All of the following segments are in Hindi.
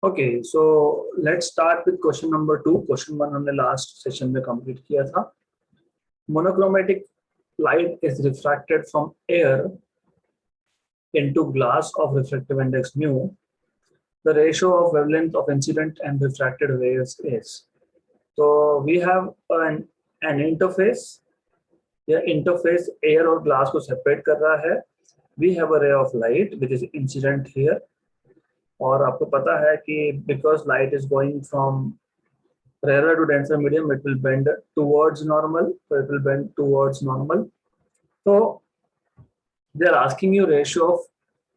Okay, so let's start with question number 2। Question 1 हमने लास्ट सेशन में कंप्लीट किया था। Monochromatic light is refracted from air into glass of refractive index mu. The ratio of wavelength of incident and refracted waves is. So we have an interface. यह interface air और glass को separate कर रहा है. We have a ray of light which is incident here. और आपको पता है कि because light is going from rarer to denser medium, it will bend towards normal. So it will bend towards normal. So they are asking you ratio of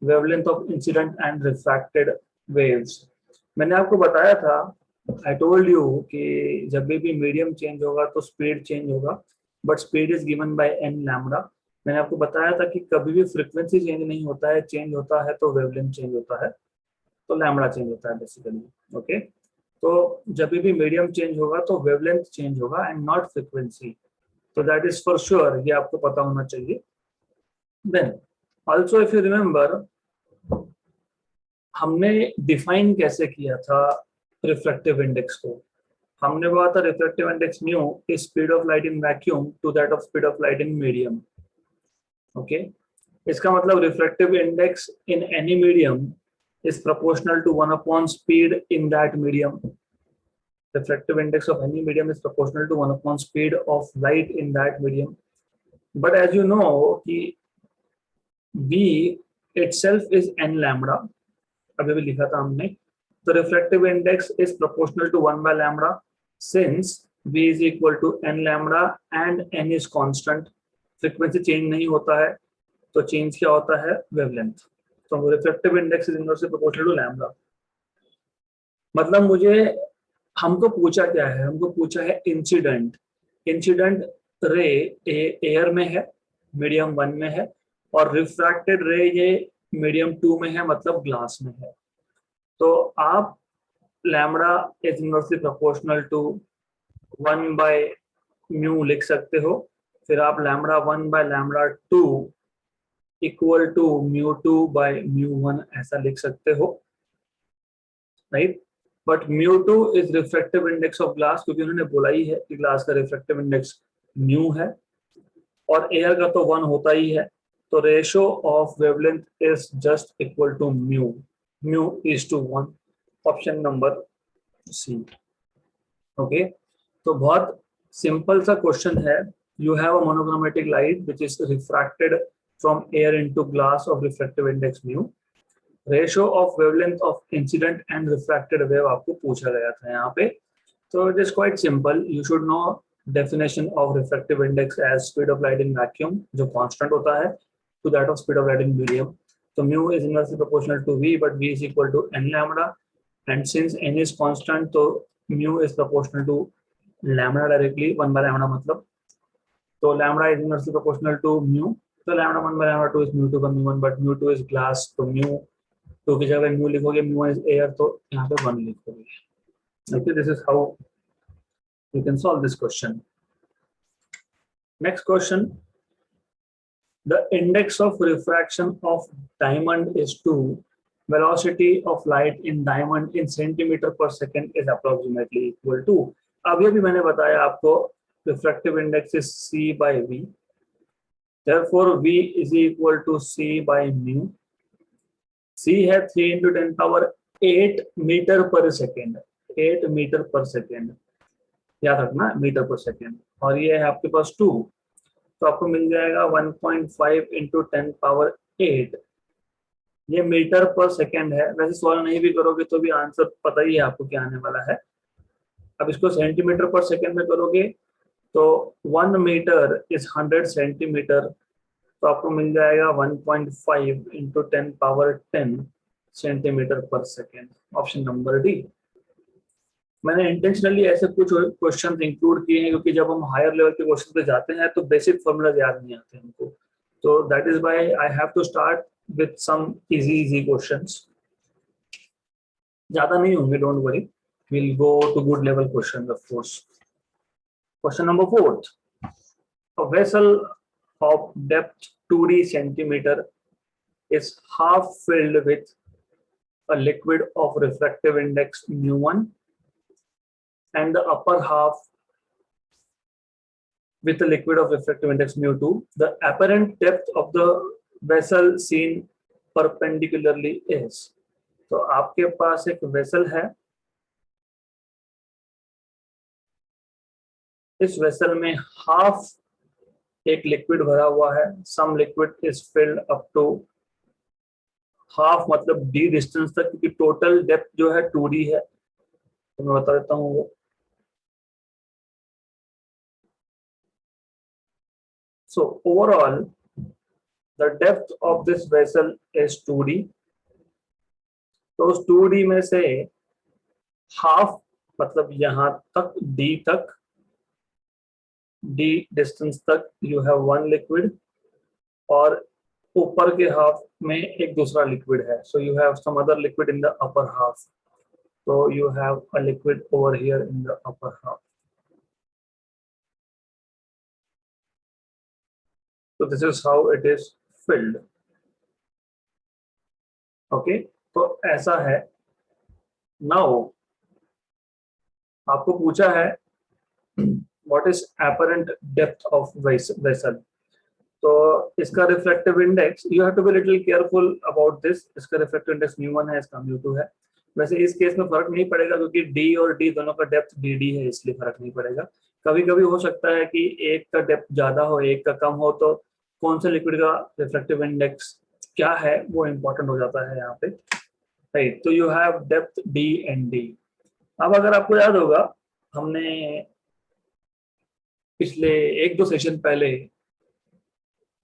wavelength of incident and refracted waves. मैंने आपको बताया था, I told you कि जब भी मीडियम चेंज होगा तो स्पीड चेंज होगा, but speed is given by n lambda. मैंने आपको बताया था कि कभी भी फ्रीक्वेंसी चेंज नहीं होता है, चेंज होता है तो वेवलेंथ चेंज होता है, तो लैम्डा चेंज होता है बेसिकली। ओके, तो जब भी मीडियम चेंज होगा तो वेवलेंथ चेंज होगा एंड नॉट फ्रीक्वेंसी। तो दैट इज फॉर श्योर, ये आपको पता होना चाहिए। Then also if you remember, हमने डिफाइन कैसे किया था रिफ्लेक्टिव इंडेक्स को? हमने बोला था reflective index mu is speed of light in vacuum to that of speed of light in medium. Okay, इसका मतलब reflective index in any medium is proportional to 1 upon speed in that medium. Refractive index of any medium is proportional to 1 upon speed of light in that medium. But as you know, V itself is n lambda. अभी भी लिखा था हमने, तो refractive index is proportional to 1 by lambda since V is equal to n lambda and n is constant. Frequency change नहीं होता है, तो change क्या होता है? Wavelength. तो refractive index is inversely proportional to lambda. मतलब मुझे, हमको पूछा क्या है? हमको पूछा है इंसिडेंट। इंसिडेंट रे एयर में है, मीडियम 1 में है, और रिफ्रैक्टेड रे ये मीडियम 2 में है, मतलब ग्लास में है। तो आप lambda is inversely proportional to 1 by mu लिख सकते हो। फिर आप lambda 1 by lambda 2 equal to mu 2 by mu 1 ऐसा लिख सकते हो, right? But μ2 is refractive index of glass, क्योंकि उन्होंने बोला ही है कि ग्लास का रिफ्रैक्टिव इंडेक्स म्यू है, और एयर का तो 1 होता ही है। तो ratio of wavelength is just equal to mu, mu is to 1। Option number C. Okay, तो बहुत सिंपल सा क्वेश्चन है। You have a monochromatic light which is refracted from air into glass of refractive index mu. Ratio of wavelength of incident and refracted wave आपको पूछा गया था यहाँ पे। तो it is quite simple. You should know definition of refractive index as speed of light in vacuum, जो कांस्टेंट होता है, to that of speed of light in medium. तो mu is inversely proportional to v, but v is equal to n lambda, and since n is constant तो mu is proportional to lambda directly, 1 by lambda मतलब। तो lambda is inversely proportional to mu, तो lambda 1 by lambda 2 is mu 2 by mu 1, but mu 2 is glass, तो म्यू तो की जगह म्यू लिखोगे, म्यू इज एयर, तो यहाँ पे 1 लिखोगे। Okay, this is how you can solve this question. Next question, the index of refraction of diamond is 2, velocity of light in diamond in centimeter per second is approximately equal to। अब ये भी मैंने बताया आपको, refractive index is c by v, therefore v is equal to c by mu। c है 3 into 10 power 8 मीटर पर सेकेंड, 8 मीटर पर सेकेंड, याद रखना मीटर पर सेकेंड। और ये है आपके पास 2, तो आपको मिल जाएगा 1.5 into 10 पावर 8। ये मीटर पर सेकेंड है। वैसे सॉल्व नहीं भी करोगे तो भी आंसर पता ही है आपको क्या आने वाला है। अब इसको सेंटीमीटर पर सेकेंड में करोगे तो 1 मीटर इज 100 सेंटीमीटर, तो आपको मिल जाएगा 1.5 into 10 पावर 10 सेंटीमीटर पर सेकेंड। Option number D. मैंने इंटेंशनली ऐसे कुछ क्वेश्चन इंक्लूड किए हैं क्योंकि जब हम हायर लेवल के क्वेश्चन पे जाते हैं तो बेसिक फॉर्मूला याद नहीं आते हमको, तो that is why I have to start with some easy questions. ज्यादा नहीं होंगे, don't worry, we'll go to good level questions of course. Question number 4, a vessel of depth 2d centimeter is half filled with a liquid of refractive index mu1 and the upper half with a liquid of refractive index mu2. The apparent depth of the vessel seen perpendicularly is. तो आपके पास एक वेसल है, इस वेसल में हाफ एक लिक्विड भरा हुआ है, some liquid is filled up to half, मतलब d डिस्टेंस तक, क्योंकि टोटल डेप्थ जो है 2d है, तो मैं बता देता हूँ वो। So overall the depth of this vessel is 2d. तो उस 2d में से हाफ, मतलब यहां तक d तक, d डिस्टेंस तक यू हैव वन लिक्विड, और ऊपर के हाफ में एक दूसरा लिक्विड है, so you have some other liquid in the upper half, so you have a liquid over here in the upper half. So this is how it is filled. Okay, तो ऐसा है. Now आपको पूछा है what is apparent depth of vessel. तो इसका refractive index, you have to be little careful about this. इसका refractive index mu1 है, इसका mu2 है. वैसे इस केस में फर्क नहीं पड़ेगा क्योंकि d और d दोनों का डेप्थ dd है, इसलिए फर्क नहीं पड़ेगा. कभी कभी हो सकता है कि एक का डेप्थ ज्यादा हो, एक का कम हो, तो कौन से लिक्विड का रिफ्रैक्टिव इंडेक्स क्या है वो इंपॉर्टेंट हो जाता है यहाँ पे, राइट. तो you have depth d and d. अब अगर आपको याद होगा, हमने पिछले एक दो सेशन पहले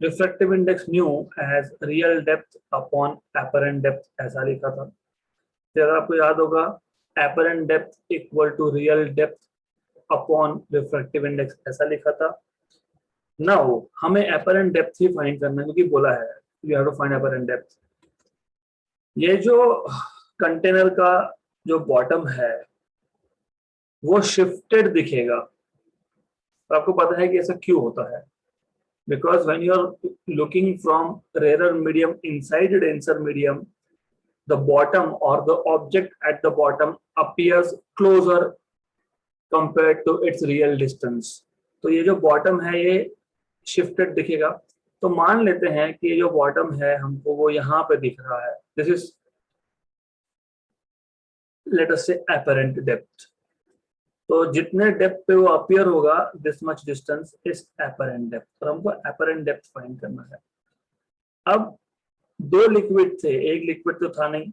refractive index mu as real depth upon apparent depth ऐसा लिखा था. अगर आपको याद होगा, apparent depth equal to real depth upon refractive index ऐसा लिखा था. Now हमें apparent depth ही फाइंड करना है, क्योंकि बोला है you have to find apparent depth. ये जो कंटेनर का जो बॉटम है वो शिफ्टेड दिखेगा, और आपको पता है कि ऐसा क्यों होता है. Because when you are looking from rarer medium inside the denser medium, the bottom or the object at the bottom appears closer compared to its real distance. तो ये जो बॉटम है ये शिफ्टेड दिखेगा. तो मान लेते हैं कि ये जो बॉटम है हमको वो यहाँ पे दिख रहा है. दिस इज लेट अस से apparent depth. तो जितने डेप्थ पे वो अपीयर होगा, this much distance is apparent depth, और हमको apparent depth फाइंड करना है. अब दो लिक्विड थे, एक लिक्विड तो था नहीं,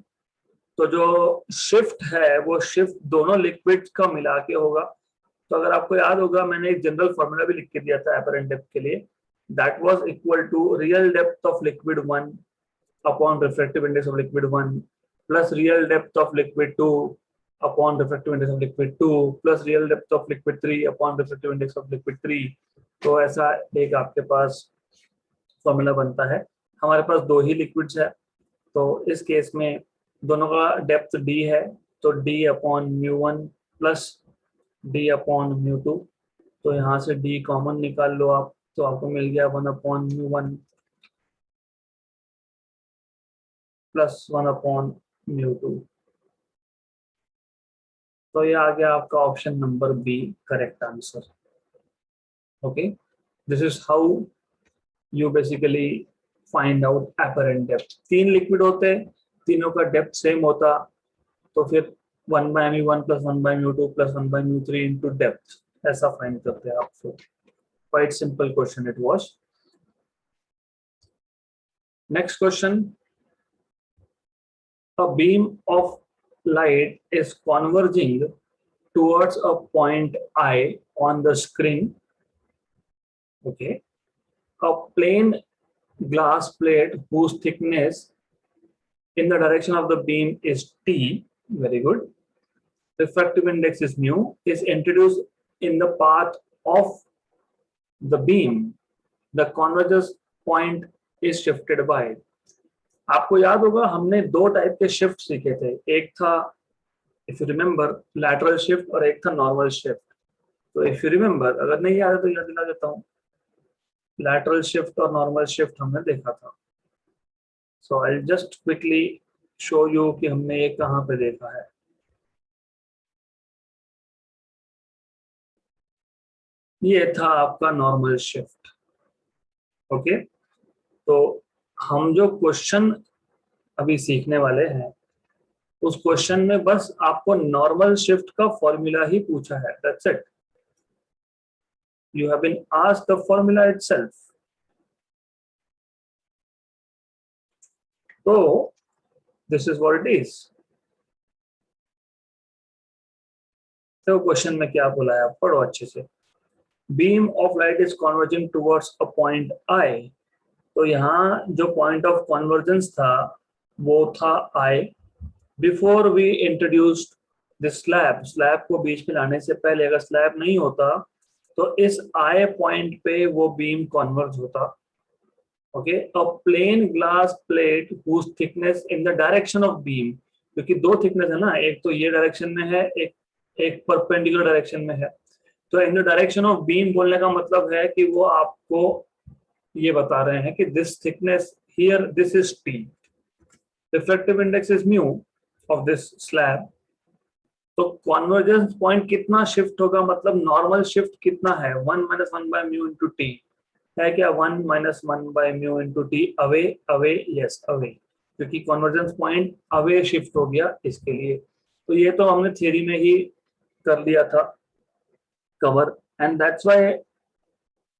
तो जो शिफ्ट है वो शिफ्ट दोनों लिक्विड का मिला के होगा. तो अगर आपको याद होगा, मैंने एक जनरल फॉर्मूला भी लिख के दिया था एपरेंट डेप्थ के लिए, that was equal to real depth of liquid 1 upon refractive index of liquid 1 plus real depth of liquid 2 upon refractive index of liquid 2 plus real depth of liquid 3 upon refractive index of liquid 3. तो ऐसा एक आपके पास फॉर्मूला बनता है. हमारे पास दो ही लिक्विड्स है, तो इस केस में दोनों का डेप्थ d है, तो d upon mu1 plus d upon mu2. तो यहाँ से d कॉमन निकाल लो आप, तो आपको मिल गया 1 upon mu1 plus 1 upon mu2. तो ये आ गया आपका option number B correct answer. Okay, this is how you basically find out apparent depth. तीन लिक्विड होते, तीनों का डेप्थ सेम होता, तो फिर 1 by mu1 plus 1 by mu2 plus 1 by mu3 into depth ऐसा फाइंड करते हैं आप. Quite simple question it was. Next question. A beam of light is converging towards a point I on the screen. Okay, a plain glass plate whose thickness in the direction of the beam is t. Very good. Refractive index is mu, is introduced in the path of the beam. The convergence point is shifted by. आपको याद होगा हमने दो टाइप के शिफ्ट सीखे थे, एक था if you remember lateral shift और एक था नॉर्मल शिफ्ट. तो इफ यू रिमेम्बर, अगर नहीं याद है तो याद दिला देता हूँ. लैटरल शिफ्ट और नॉर्मल शिफ्ट हमने देखा था. So I just quickly show you कि हमने ये कहाँ पे देखा है। ये था आपका नॉर्मल शिफ्ट। ओके, तो हम जो क्वेश्चन अभी सीखने वाले हैं उस क्वेश्चन में बस आपको नॉर्मल शिफ्ट का फॉर्मूला ही पूछा है, that's it. You have been asked the formula itself. तो this is what it is. तो क्वेश्चन में क्या बोला है, आप पढ़ो अच्छे से। Beam of light is converging towards a point I. तो यहाँ जो पॉइंट ऑफ कन्वर्जेंस था वो था I. Before we introduced this slab, slab को बीच में लाने से पहले अगर स्लैब नहीं होता तो इस आई पॉइंट पे वो बीम कन्वर्ज होता। Okay, a plane glass plate whose thickness in the direction of beam, क्योंकि दो थिकनेस है ना, एक तो ये डायरेक्शन में है, एक एक परपेंडिकुलर डायरेक्शन में है। तो इन द डायरेक्शन ऑफ बीम बोलने का मतलब है कि वो आपको ये बता रहे हैं कि this thickness here, this is T, reflective index is mu of this slab. तो कॉन्वर्जेंस पॉइंट कितना शिफ्ट होगा, मतलब नॉर्मल शिफ्ट कितना है, 1 - 1/μ इंटू टी है क्या, 1 - 1/μ into T away, away, yes away, क्योंकि कॉन्वर्जेंस पॉइंट अवे शिफ्ट हो गया इसके लिए। तो ये तो हमने थियरी में ही कर लिया था कवर, एंड दैट्स व्हाई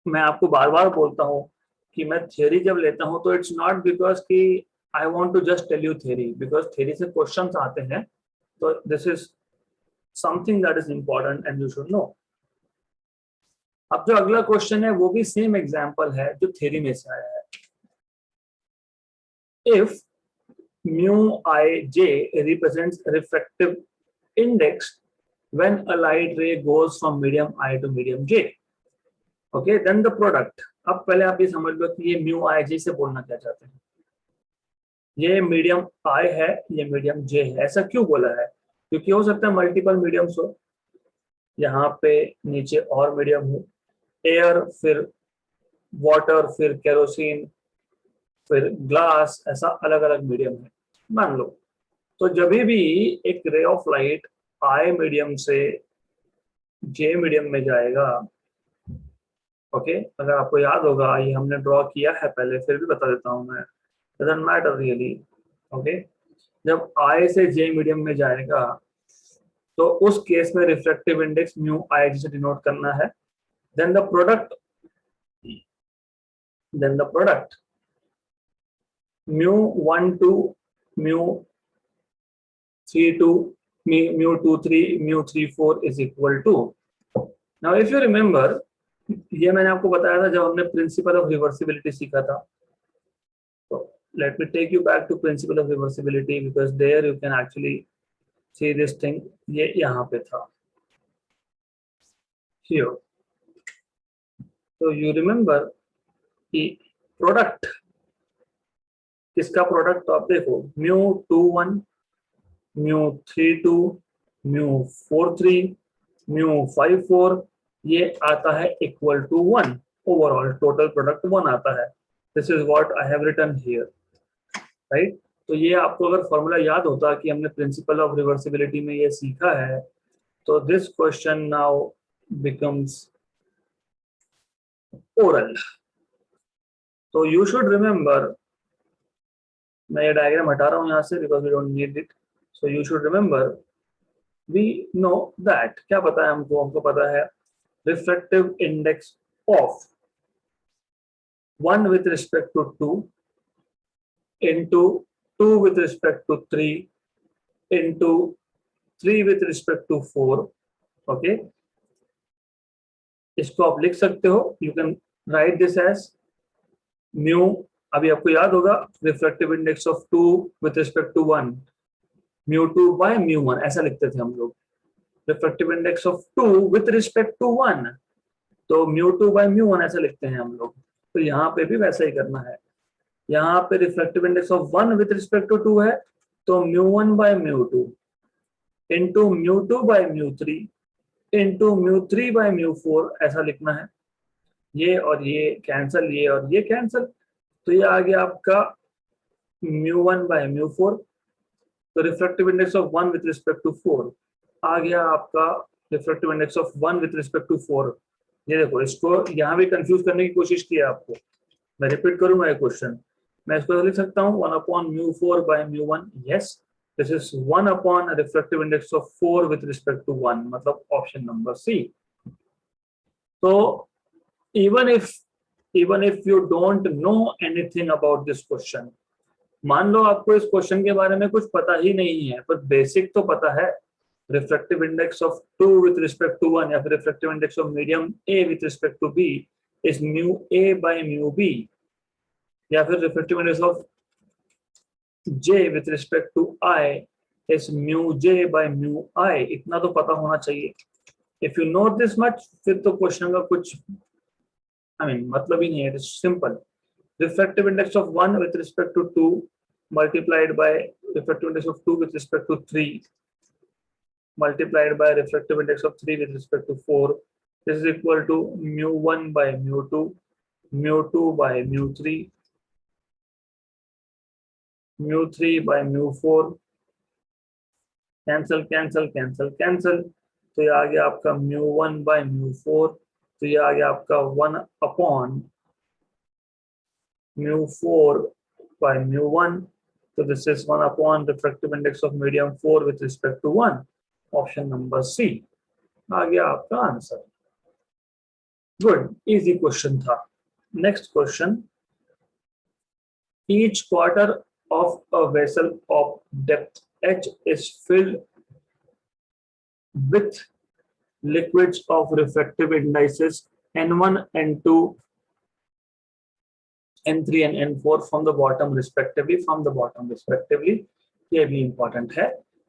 मैं आपको बार बार बोलता हूँ कि मैं थियरी जब लेता हूँ तो इट्स नॉट बिकॉज कि I want to just tell you theory, because theory से क्वेश्चंस आते हैं, तो this is something that is important and you should know. अब जो अगला क्वेश्चन है वो भी सेम एग्जांपल है जो थियरी में से आया है। If mu ij represents refractive index when a light ray goes from medium I to medium j, okay, then the product। अब पहले आप ये समझ लो कि ये mu ij से बोलना क्या चाहते हैं। ये मीडियम I है, ये मीडियम J है। ऐसा क्यों बोला है, क्योंकि हो सकता है मल्टीपल मीडियम्स हो, यहाँ पे नीचे और मीडियम हो, एयर, फिर वाटर, फिर केरोसिन, फिर ग्लास, ऐसा अलग अलग मीडियम है मान लो। तो जब भी एक रे ऑफ लाइट आई मीडियम से जे मीडियम में जाएगा, ओके, अगर आपको याद होगा ये हमने ड्रॉ किया है पहले, फिर भी बता देता हूं मैं, डजंट मैटर रियली। ओके, जब आई से जे मीडियम में जाएगा तो उस केस में रिफ्रैक्टिव इंडेक्स म्यू आई से डिनोट करना है। Then the product, mu 1 2 mu 3 2 mu 2 3 mu 3 4 is equal to. Now if you remember, ये मैंने आपको बताया था जब हमने प्रिंसिपल ऑफ रिवर्सिबिलिटी सीखा था। तो let me take you back to principle of reversibility, because there you can actually see this thing. ये यहाँ पे था here। तो यू रिमेंबर कि प्रोडक्ट, किसका प्रोडक्ट, तो आप देखो म्यू 2 1 म्यू 3 2 म्यू 4 3 म्यू 5 4, ये आता है equal to 1। Overall total product 1 आता है। This is what I have written here, right. तो ये आपको अगर फॉर्मूला याद होता कि हमने प्रिंसिपल ऑफ रिवर्सिबिलिटी में ये सीखा है, तो this question now becomes oral. तो यू शुड रिमेंबर, मैं ये डायग्राम हटा रहा हूँ यहाँ से because we don't need it. So you should remember, we know that, क्या पता है हमको, हमको पता है refractive index of 1 with respect to 2 into 2 with respect to 3 into 3 with respect to 4। Okay, इसको आप लिख सकते हो, you can write this as mu, अभी आपको याद होगा refractive index of 2 with respect to 1 μ2/μ1, ऐसा लिखते थे हम लोग। Refractive index of 2 with respect to 1, तो μ2/μ1 ऐसा लिखते हैं हम लोग। तो यहाँ पे भी वैसा ही करना है। यहाँ पे reflective index of 1 with respect to 2 है, तो μ1/μ2 इंटू μ2/μ3 इंटू μ3/μ4 ऐसा लिखना है। ये और ये कैंसल, ये और ये कैंसल, तो ये आ गया आपका μ1/μ4 तो refractive index of 1 with respect to 4 आ गया आपका refractive index of 1 with respect to 4। ये देखो, इसको यहाँ भी कंफ्यूज करने की कोशिश की है आपको। मैं रिपीट करूंगा ये क्वेश्चन। मैं इसको लिख सकता हूँ 1 upon mu 4 by mu 1। Yes, this is 1 upon refractive index of 4 with respect to 1, मतलब ऑप्शन नंबर सी। तो even if you don't know anything about this question, मान लो आपको इस क्वेश्चन के बारे में कुछ पता ही नहीं है, पर बेसिक तो पता है। Refractive index of 2 with respect to 1 या फिर refractive index of medium A with respect to B is mu A by mu B, या फिर refractive index of J with respect to I is mu J by mu I. इतना तो पता होना चाहिए। If you know this much, फिर तो क्वेश्चन का कुछ मतलब ही नहीं है। It is simple. Refractive index of 1 with respect to 2 multiplied by refractive index of 2 with respect to 3 multiplied by refractive index of 3 with respect to 4. This is equal to mu 1 by mu 2, mu 2 by mu 3, mu 3 by mu 4. cancel cancel cancel cancel, तो ये आ गया आपका mu 1 by mu 4, तो ये आ गया आपका 1 upon mu 4 by mu 1. So this is 1 upon refractive index of medium 4 with respect to 1. Option number C. आ गया आपका आंसर। गुड, इजी क्वेश्चन था। Next question, each quarter of a vessel of depth h is filled with liquids of refractive indices n1, n2, n3 and n4 from the bottom respectively, ये भी important है।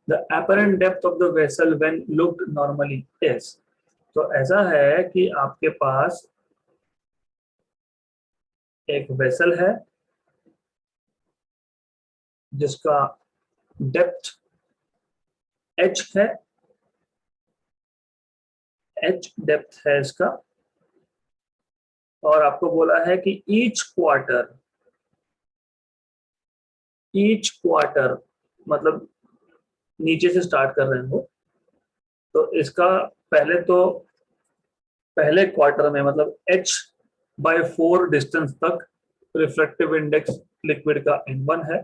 The apparent depth of the vessel when looked normally is, तो ऐसा है कि आपके पास एक वेसल है जिसका डेप्थ h है, h डेप्थ है इसका, और आपको बोला है कि ईच क्वार्टर मतलब नीचे से स्टार्ट कर रहे हैं वो, तो इसका पहले क्वार्टर में मतलब h/4 डिस्टेंस तक रिफ्रैक्टिव इंडेक्स लिक्विड का n1 है,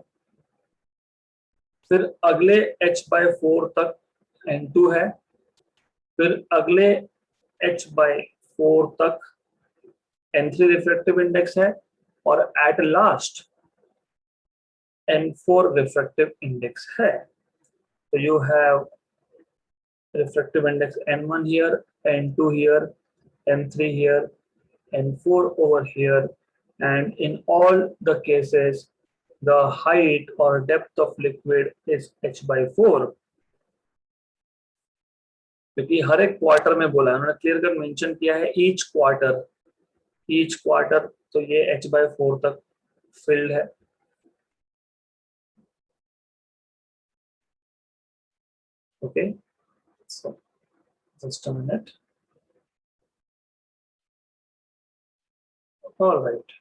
फिर अगले h/4 तक n2 है, फिर अगले h/4 तक n3 रिफ्रैक्टिव इंडेक्स है, और at last n4 refractive index है। तो you have refractive index n1 here, n2 here, n3 here, n4 over here, and in all the cases the height or depth of liquid is h/4, क्योंकि हर एक क्वार्टर में बोला है, उन्होंने क्लियर कर मेंशन किया है ईच क्वार्टर, तो ये h/4 तक फिल्ड है। Okay, so just a minute. All right,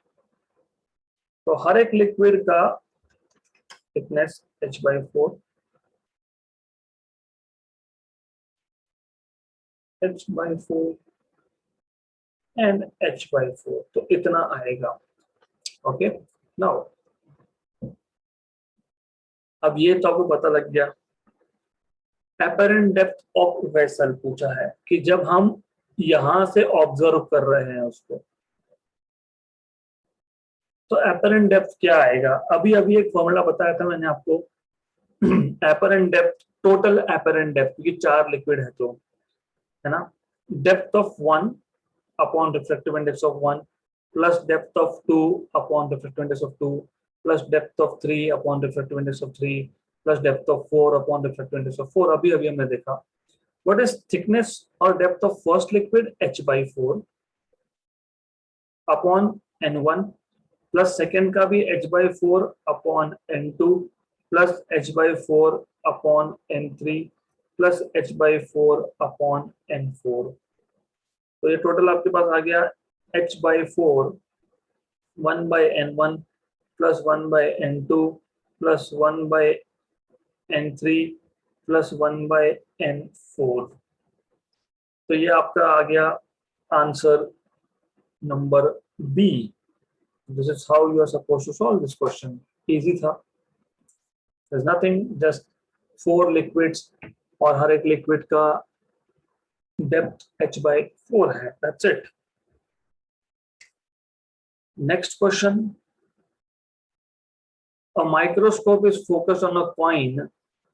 तो हर एक लिक्विड का थिकनेस h/4, एंड h/4, तो इतना आएगा। ओके, नाउ अब ये तो आपको पता लग गया। एपरेंट डेप्थ ऑफ वेसल पूछा है कि जब हम यहां से ऑब्जर्व कर रहे हैं उसको, तो एपरेंट डेप्थ क्या आएगा। अभी एक फॉर्मूला बताया था मैंने आपको, apparent depth, total apparent depth, क्योंकि 4 लिक्विड है तो, है ना, depth of 1 upon refractive index of 1 plus depth of 2 upon refractive index of 2 plus depth of 3 upon refractive index of 3 plus depth of 4 upon refractive index of 4। अभी हमने देखा व्हाट इज थिकनेस और depth of first liquid h/4 upon n1 plus second का भी h/4 upon n2 plus h/4 upon n3 plus h/4 upon n4। तो ये टोटल आपके पास आ गया h/4 1/n1 plus 1/n2 plus 1/n3 N3 + 1/N4। तो ये आपका आ गया answer number B. This is how you are suppose to solve this question. Easy था, there's nothing, just 4 liquids और हर एक लिक्विड का डेप्थ h/4 है, that's it. Next question. A microscope is focused on a coin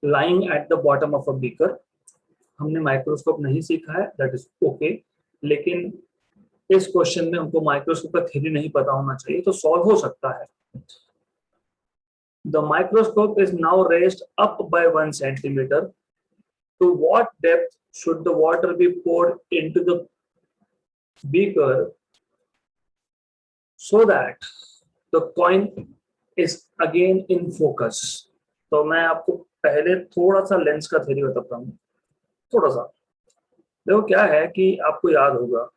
lying at the bottom of a beaker. हमने माइक्रोस्कोप नहीं सीखा है, that is okay, लेकिन इस क्वेश्चन में हमको माइक्रोस्कोप का थ्योरी नहीं पता होना चाहिए, तो सॉल्व हो सकता है। The microscope is now raised up by 1 centimeter. To what depth should the water be poured into the beaker so that the coin is again in focus? तो मैं आपको पहले थोड़ा सा लेंस का थ्योरी बताता हूँ। थोड़ा सा देखो, क्या है कि आपको याद होगा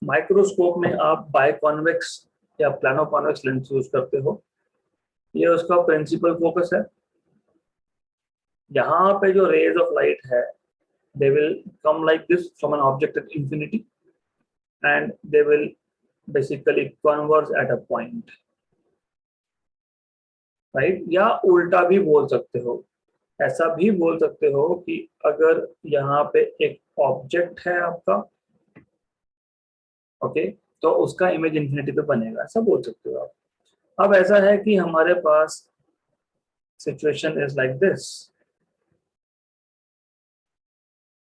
माइक्रोस्कोप में आप बायकॉन्वेक्स या प्लानोकॉन्वेक्स लेंस यूज करते हो। ये उसका प्रिंसिपल फोकस है। यहाँ पे जो रेज ऑफ लाइट है, they will come like this from an object at infinity and they will basically converge at a point, right? या उल्टा भी बोल सकते हो, ऐसा भी बोल सकते हो कि अगर यहाँ पे एक ऑब्जेक्ट है आपका, ओके, तो उसका इमेज इंफिनिटी पे बनेगा, ऐसा बोल सकते हो आप। अब ऐसा है कि हमारे पास सिचुएशन इज लाइक दिस।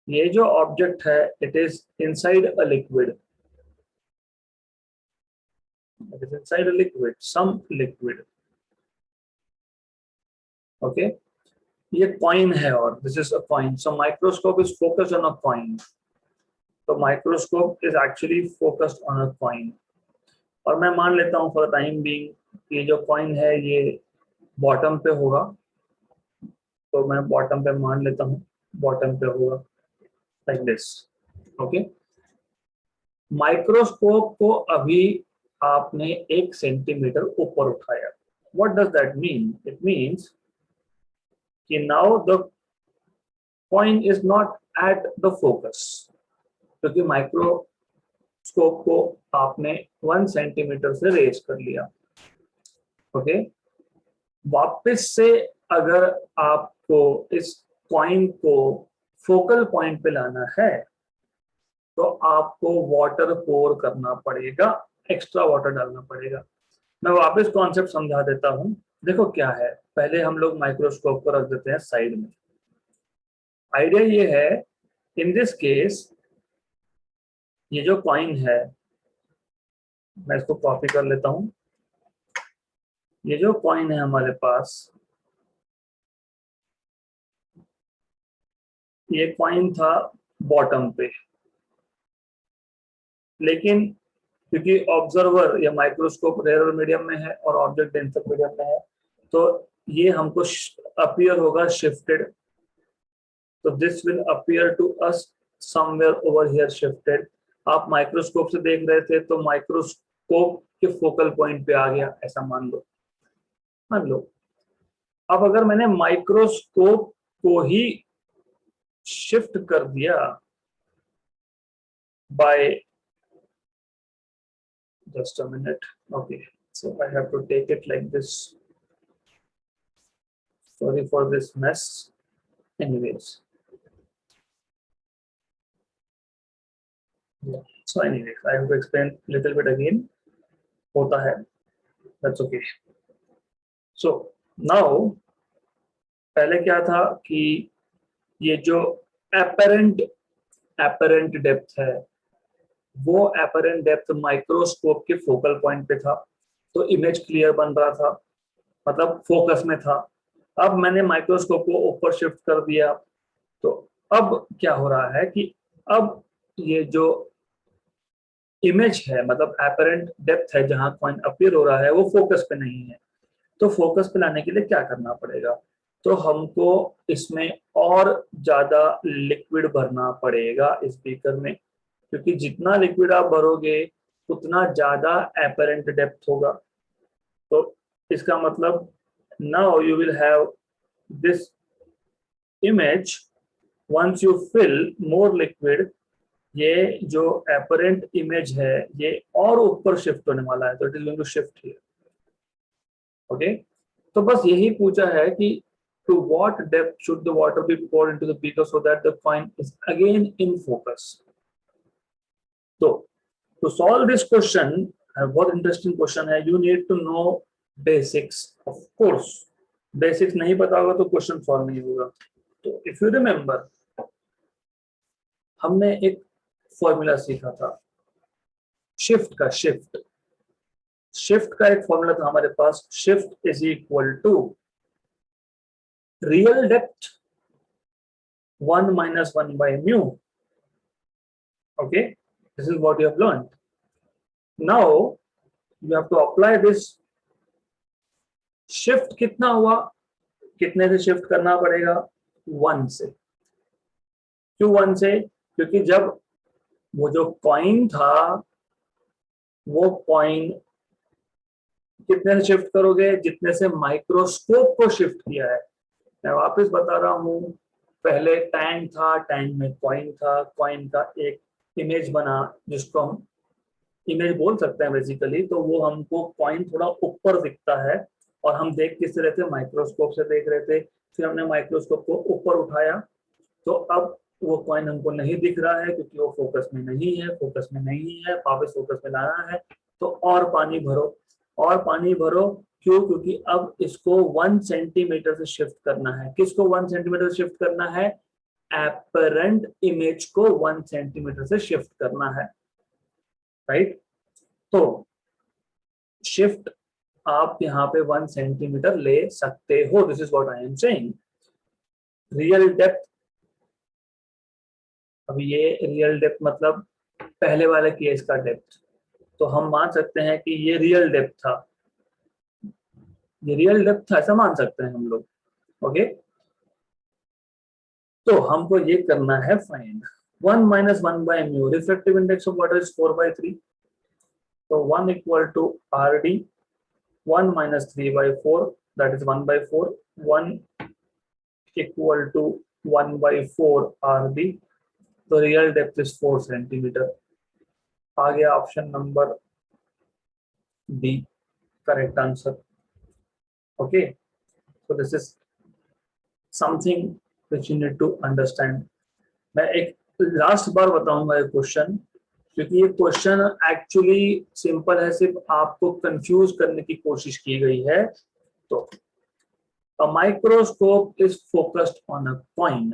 ये जो ऑब्जेक्ट है, it is inside a liquid, it is inside a liquid, some liquid, okay. ये कॉइन है और this is a coin, so microscope is focused on a coin. तो microscope is actually focused on a coin, और मैं मान लेता हूँ फॉर टाइम बीइंग ये जो कॉइन है ये बॉटम पे होगा, तो मैं बॉटम पे मान लेता हूँ, बॉटम पे होगा लाइक दिस, ओके। माइक्रोस्कोप को अभी आपने 1 सेंटीमीटर ऊपर उठाया। What does that mean? It means कि now the coin is not at the focus, क्योंकि माइक्रोस्कोप को आपने 1 सेंटीमीटर से रेज कर लिया, ओके। वापस से अगर आपको इस कॉइन को फोकल पॉइंट पे लाना है तो आपको वाटर पोर करना पड़ेगा, एक्स्ट्रा वाटर डालना पड़ेगा। मैं वापस कॉन्सेप्ट समझा देता हूं। देखो क्या है, पहले हम लोग माइक्रोस्कोप को रख देते हैं साइड में। आइडिया ये है, इन दिस केस ये जो कॉइन है, मैं इसको कॉपी कर लेता हूं। ये जो कॉइन है हमारे पास, ये कॉइन था बॉटम पे, लेकिन क्योंकि ऑब्जर्वर या माइक्रोस्कोप रेयर मीडियम में है और ऑब्जेक्ट डेंसर मीडियम में है, तो ये हमको अपीयर होगा शिफ्टेड। तो this will appear to us somewhere over here shifted. आप माइक्रोस्कोप से देख रहे थे तो माइक्रोस्कोप के फोकल पॉइंट पे आ गया, ऐसा मान लो। अब अगर मैंने माइक्रोस्कोप को ही शिफ्ट कर दिया bye, just a minute, okay, so I have to take it like this, sorry for this mess, anyways, yeah. So anyways, I have to explain little bit again, hota hai, that's okay. So now पहले क्या था कि ये जो apparent depth है, वो apparent depth माइक्रोस्कोप के फोकल पॉइंट पे था, तो इमेज क्लियर बन रहा था, मतलब फोकस में था। अब मैंने माइक्रोस्कोप को ऊपर शिफ्ट कर दिया, तो अब क्या हो रहा है कि अब ये जो इमेज है, मतलब एपरेंट डेप्थ है जहां कॉइन अपीयर हो रहा है, वो फोकस पे नहीं है। तो फोकस पे लाने के लिए क्या करना पड़ेगा? तो हमको इसमें और ज्यादा लिक्विड भरना पड़ेगा इस बीकर में, क्योंकि जितना लिक्विड आप भरोगे उतना ज्यादा एपरेंट डेप्थ होगा। तो इसका मतलब Now you will have this image. Once you fill more liquid, ये जो apparent image है ये और ऊपर शिफ्ट होने वाला है, तो it is going to shift here. Okay, तो बस यही पूछा है कि to what depth should the water be poured into the beaker so that the coin is again in focus. तो to solve this question, बहुत interesting question है, you need to know basics. Of course, basics नहीं पता होगा तो question solve नहीं होगा. तो if you remember, हमने एक फॉर्मूला सीखा था शिफ्ट का. शिफ्ट का एक फॉर्मूला था हमारे पास. Shift is equal to real depth 1 minus 1 by mu. Okay, this is what you have learned. Now you have to apply this. Shift कितना हुआ, कितने से शिफ्ट करना पड़ेगा? 1 से. क्यों 1 से? क्योंकि जब वो जो कॉइन था वो कॉइन कितने से शिफ्ट करोगे? जितने से माइक्रोस्कोप को शिफ्ट किया है. मैं वापस बता रहा हूँ, पहले टैंक था, टैंक में कॉइन था, कॉइन का एक इमेज बना जिसको हम इमेज बोल सकते हैं बेसिकली. तो वो हमको कॉइन थोड़ा ऊपर दिखता है और हम देख किससे रहे थे? माइक्रोस्कोप से देख रहे थे. फिर हमने माइक्रोस्कोप को ऊपर उठाया तो अब वो कॉइन हमको नहीं दिख रहा है क्योंकि वो फोकस में नहीं है. वापस फोकस में लाना है तो और पानी भरो. क्यों? क्योंकि अब इसको 1 सेंटीमीटर से शिफ्ट करना है. किसको 1 सेंटीमीटर से शिफ्ट करना है? एपरेंट इमेज को 1 सेंटीमीटर से शिफ्ट करना है. राइट? तो शिफ्ट आप यहाँ पे 1 सेंटीमीटर ले सकते हो. This is what I am saying. Real depth, अब ये रियल डेप्थ मतलब पहले वाले केस का डेप्थ, तो हम मान सकते हैं कि ये रियल डेप्थ था. ऐसा मान सकते हैं हम लोग. ओके, तो हमको ये करना है find 1 minus 1 by mu. Reflective index of water is 4/3. तो 1 equal to RD. 1 minus 3/4, that is 1/4. 1 equal to 1/4 RD. तो रियल डेप्थ इज 4 सेंटीमीटर. आ गया option number D correct answer. Okay, so this is something which you need to understand. मैं एक लास्ट बार बताऊंगा ये क्वेश्चन, क्योंकि ये क्वेश्चन एक्चुअली सिंपल है, सिर्फ आपको कंफ्यूज करने की कोशिश की गई है. तो a microscope is focused on a coin.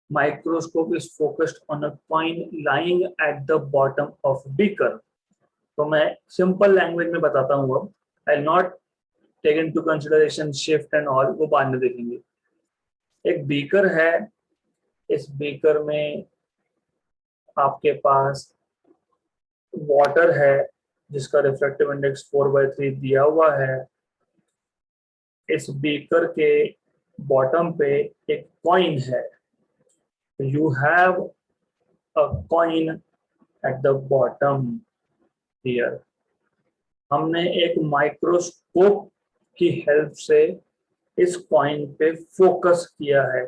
Microscope is focused on a coin lying at the bottom of beaker. तो मैं सिंपल लैंग्वेज में बताता हूँ. अब I will not take into consideration shift and all, वो बाद में देखेंगे. एक बीकर है, इस बीकर में आपके पास वाटर है जिसका रिफ्रैक्टिव इंडेक्स 4/3 दिया हुआ है. इस बीकर के बॉटम पे एक कॉइन है. You have a coin at the bottom here. हमने एक माइक्रोस्कोप की हेल्प से इस कॉइन पे फोकस किया है.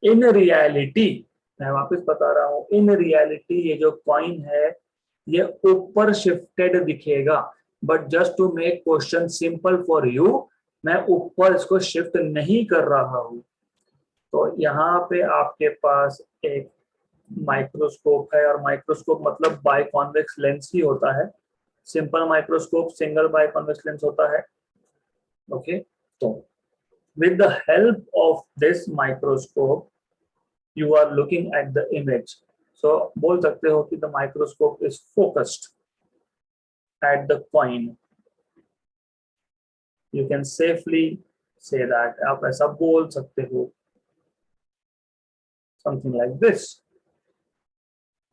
इन रियलिटी, मैं वापस बता रहा हूँ, इन रियलिटी ये जो कॉइन है ये ऊपर शिफ्टेड दिखेगा, but just to make question simple for you मैं ऊपर इसको शिफ्ट नहीं कर रहा हूँ. तो यहाँ पे आपके पास एक माइक्रोस्कोप है, और माइक्रोस्कोप मतलब बाइकॉन्वेक्स लेंस ही होता है. Simple microscope single biconvex lens होता है. ओके, तो with the help of this microscope you are looking at the image. So बोल सकते हो कि the microscope is focused at the coin. You can safely say that. आप ऐसा बोल सकते हो, something like this.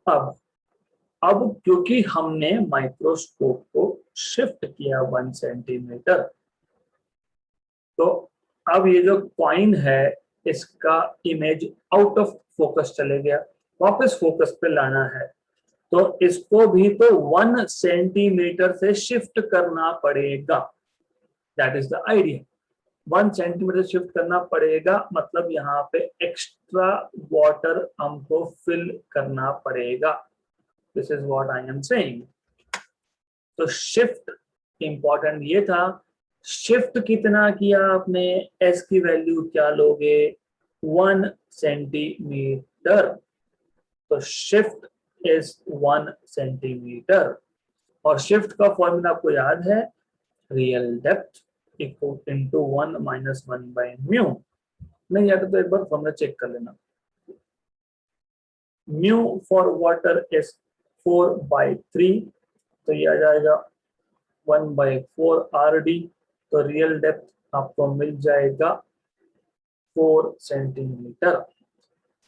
अब क्योंकि हमने माइक्रोस्कोप को शिफ्ट किया 1 सेंटीमीटर, तो अब ये जो कॉइन है इसका इमेज आउट ऑफ फोकस चले गया, वापस फोकस पे लाना है. तो इसको भी तो 1 सेंटीमीटर से शिफ्ट करना पड़ेगा. That is the idea. 1 centimetre shift करना पड़ेगा, मतलब यहाँ पे एक्स्ट्रा वाटर हमको फिल करना पड़ेगा। This is what I am saying. तो शिफ्ट इंपॉर्टेंट ये था, शिफ्ट कितना किया आपने, एस की वैल्यू क्या लोगे, 1 सेंटीमीटर। तो शिफ्ट इज 1 सेंटीमीटर, और शिफ्ट का फॉर्मूला आपको याद है, real depth equal into 1 minus 1 by mu. नहीं याद तो एक बार फॉर्मूला चेक कर लेना। म्यू फॉर वाटर इज 4/3, तो ये आ जाएगा 1/4 RD। तो रियल डेप्थ आपको मिल जाएगा 4 centimetre.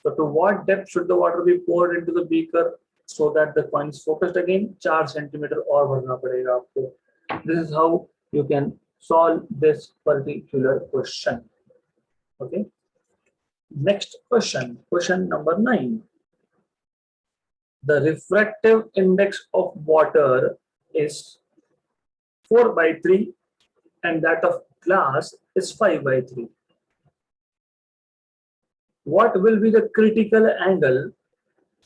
So to what depth should the water be poured into the beaker so that the coin is focused again? 4 centimetre और भरना पड़ेगा आपको। This is how you can solve this particular question. Okay. Next question, question number 9. The refractive index of water is 4/3 and that of glass is 5/3. What will be the critical angle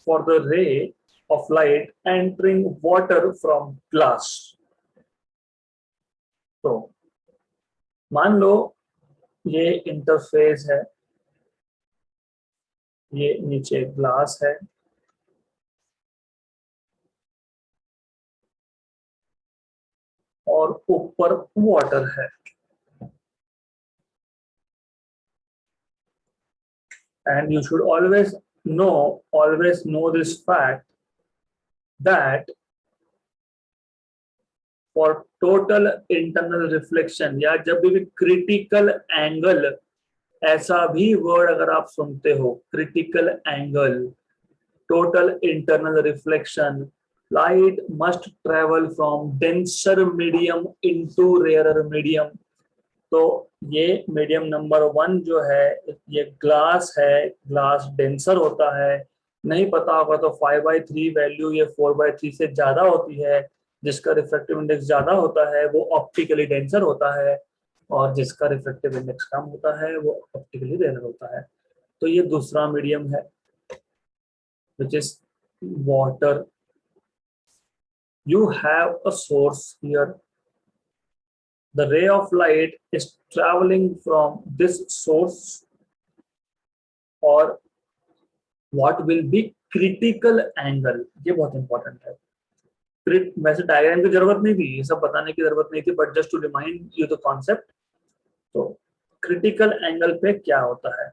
for the ray of light entering water from glass? तो मान लो ये इंटरफेस है, ये नीचे ग्लास है, और ऊपर वाटर है। And you should always know this fact that for total internal reflection, या जब भी critical angle, ऐसा भी वर्ड अगर आप सुनते हो, critical angle, total internal reflection, light must travel from denser medium into rarer medium। तो ये मीडियम नंबर 1 जो है, ये ग्लास है, ग्लास डेंसर होता है। नहीं पता होगा तो 5/3 वैल्यू ये 4/3 से ज्यादा होती है। जिसका रिफ्रैक्टिव इंडेक्स ज्यादा होता है वो ऑप्टिकली डेंसर होता है, और जिसका रिफ्रैक्टिव इंडेक्स कम होता है वो ऑप्टिकली रेयर होता है। तो ये दूसरा मीडियम है which is water. You have a source here. The ray of light is traveling from this source, or what will be critical angle? ये बहुत इंपॉर्टेंट है। वैसे डायग्राम की जरूरत नहीं थी, ये सब बताने की जरूरत नहीं थी, but just to remind you the concept. तो क्रिटिकल एंगल पे क्या होता है?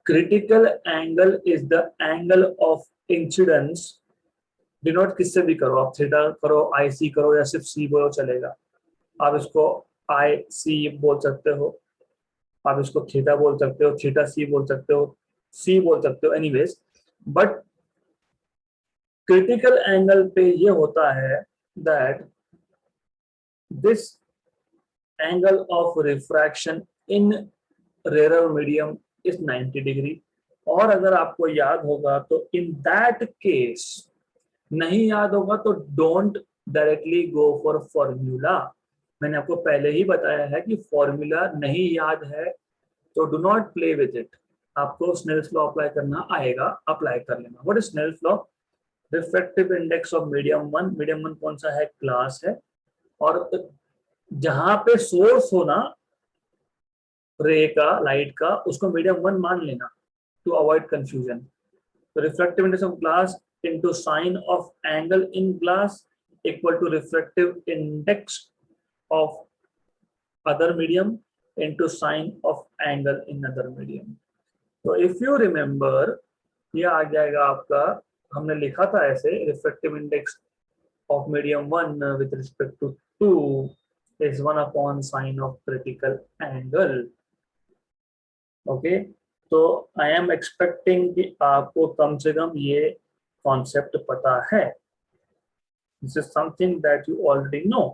Critical angle is the angle of incidence. Denote किससे भी करो, आप थीटा करो, IC करो, या सिर्फ C बोलो चलेगा। आप इसको IC बोल सकते हो, आप इसको थीटा बोल सकते हो, थीटा C बोल सकते हो, C बोल सकते हो, एनीवेज। बट क्रिटिकल एंगल पे ये होता है that this angle of refraction in rare medium is 90 degree. और अगर आपको याद होगा तो इन दैट केस, नहीं याद होगा तो don't directly go for formula. मैंने आपको पहले ही बताया है कि फॉर्मूला नहीं याद है तो do not play with it. आपको स्नेल्स लॉ अप्लाई करना आएगा, अप्लाई कर लेना। What is Snell's law? Refractive index of medium 1, medium 1 कौन सा है? ग्लास है। और जहां पे सोर्स हो ना रे का, लाइट का, उसको मीडियम 1 मान लेना टू अवॉइड कंफ्यूजन। तो refractive index of glass into sine of angle in glass equal to refractive index of other medium into sine of angle in other medium। तो if you remember, ये आ जाएगा आपका, हमने लिखा था ऐसे, refractive index of medium 1 with respect to 2 is 1 upon sine of critical angle। okay, तो I am expecting कि आपको कम से कम ये कॉन्सेप्ट पता है। This is something that you already know।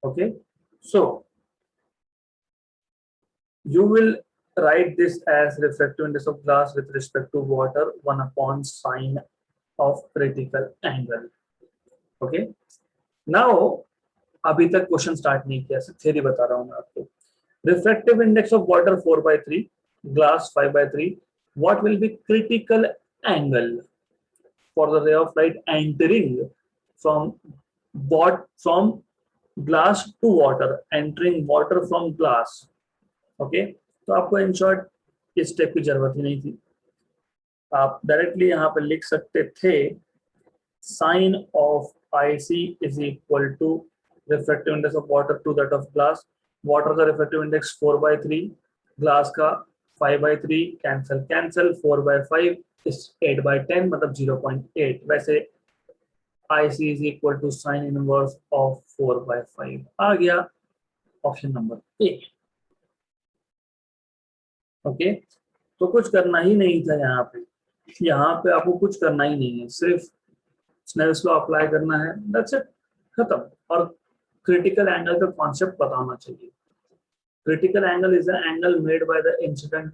okay, so you will write this as refractive index of glass with respect to water 1 upon sine of critical angle। okay, now अभी तक क्वेश्चन स्टार्ट नहीं किया, सिर्फ थ्योरी बता रहा हूँ मैं आपको। Refractive index of water 4/3, glass 5/3, what will be critical angle for the ray of light entering from from glass to water, entering water from glass? Okay, तो आपको इन शॉर्ट इस स्टेप की जरूरत ही नहीं थी, आप डायरेक्टली यहाँ पे लिख सकते थे sine of IC is equal to refractive index of water to that of glass. Water का रिफ्रैक्टिव इंडेक्स 4/3, ग्लास का 5/3, कैंसल कैंसल, 4/5 इज 8/10 मतलब 0.8। वैसे IC is equal to sine inverse of 4/5 आ गया, ऑप्शन नंबर ए। ओके, तो कुछ करना ही नहीं था यहाँ पे आपको कुछ करना ही नहीं है, सिर्फ स्नेल्स लॉ अप्लाई करना है, दैट्स इट, खत्म। और क्रिटिकल एंगल का कॉन्सेप्ट पता होना चाहिए। Critical angle is the angle made by the incident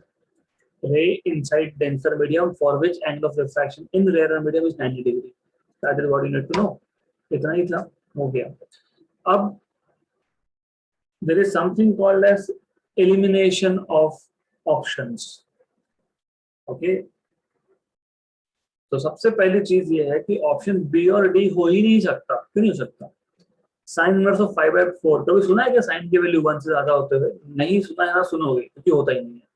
ray inside denser medium for which angle of refraction in rare medium is 90 degree. That is what you need to know. इतना ही था, हो गया। अब there is something called as elimination of options. Okay, तो सबसे पहली चीज ये है कि ऑप्शन बी और डी हो ही नहीं सकता। क्यों नहीं हो सकता? साइन इनवर्स ऑफ 5/4 कभी सुना है क्या? साइन की वैल्यू 1 से ज्यादा होते हुए नहीं सुना है ना, सुनोगे क्योंकि होता ही नहीं है।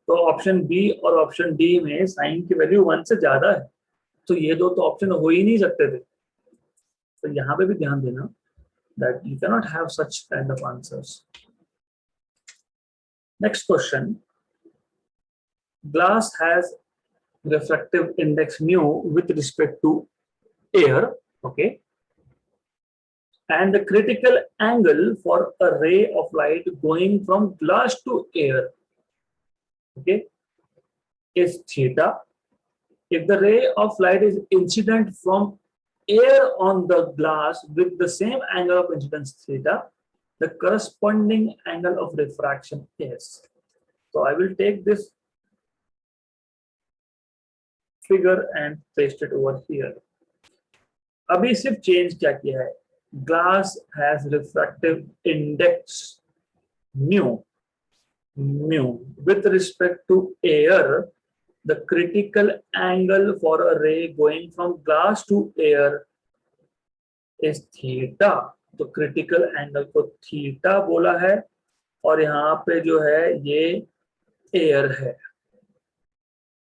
तो ऑप्शन बी और ऑप्शन डी में साइन की वैल्यू 1 से ज्यादा है, तो ये दो तो ऑप्शन हो ही नहीं सकते थे। तो यहाँ पे भी ध्यान देना that you can not have such kind of answers. Next question, glass has refractive index mu with respect to air, okay, and the critical angle for a ray of light going from glass to air, okay, is theta. If the ray of light is incident from air on the glass with the same angle of incidence theta, the corresponding angle of refraction is. So I will take this figure and paste it over here. अभी सिर्फ चेंज क्या किया है, glass has refractive index mu with respect to air, the critical angle for a ray going from glass to air is theta. तो क्रिटिकल एंगल को थीटा बोला है, और यहाँ पे जो है ये एयर है।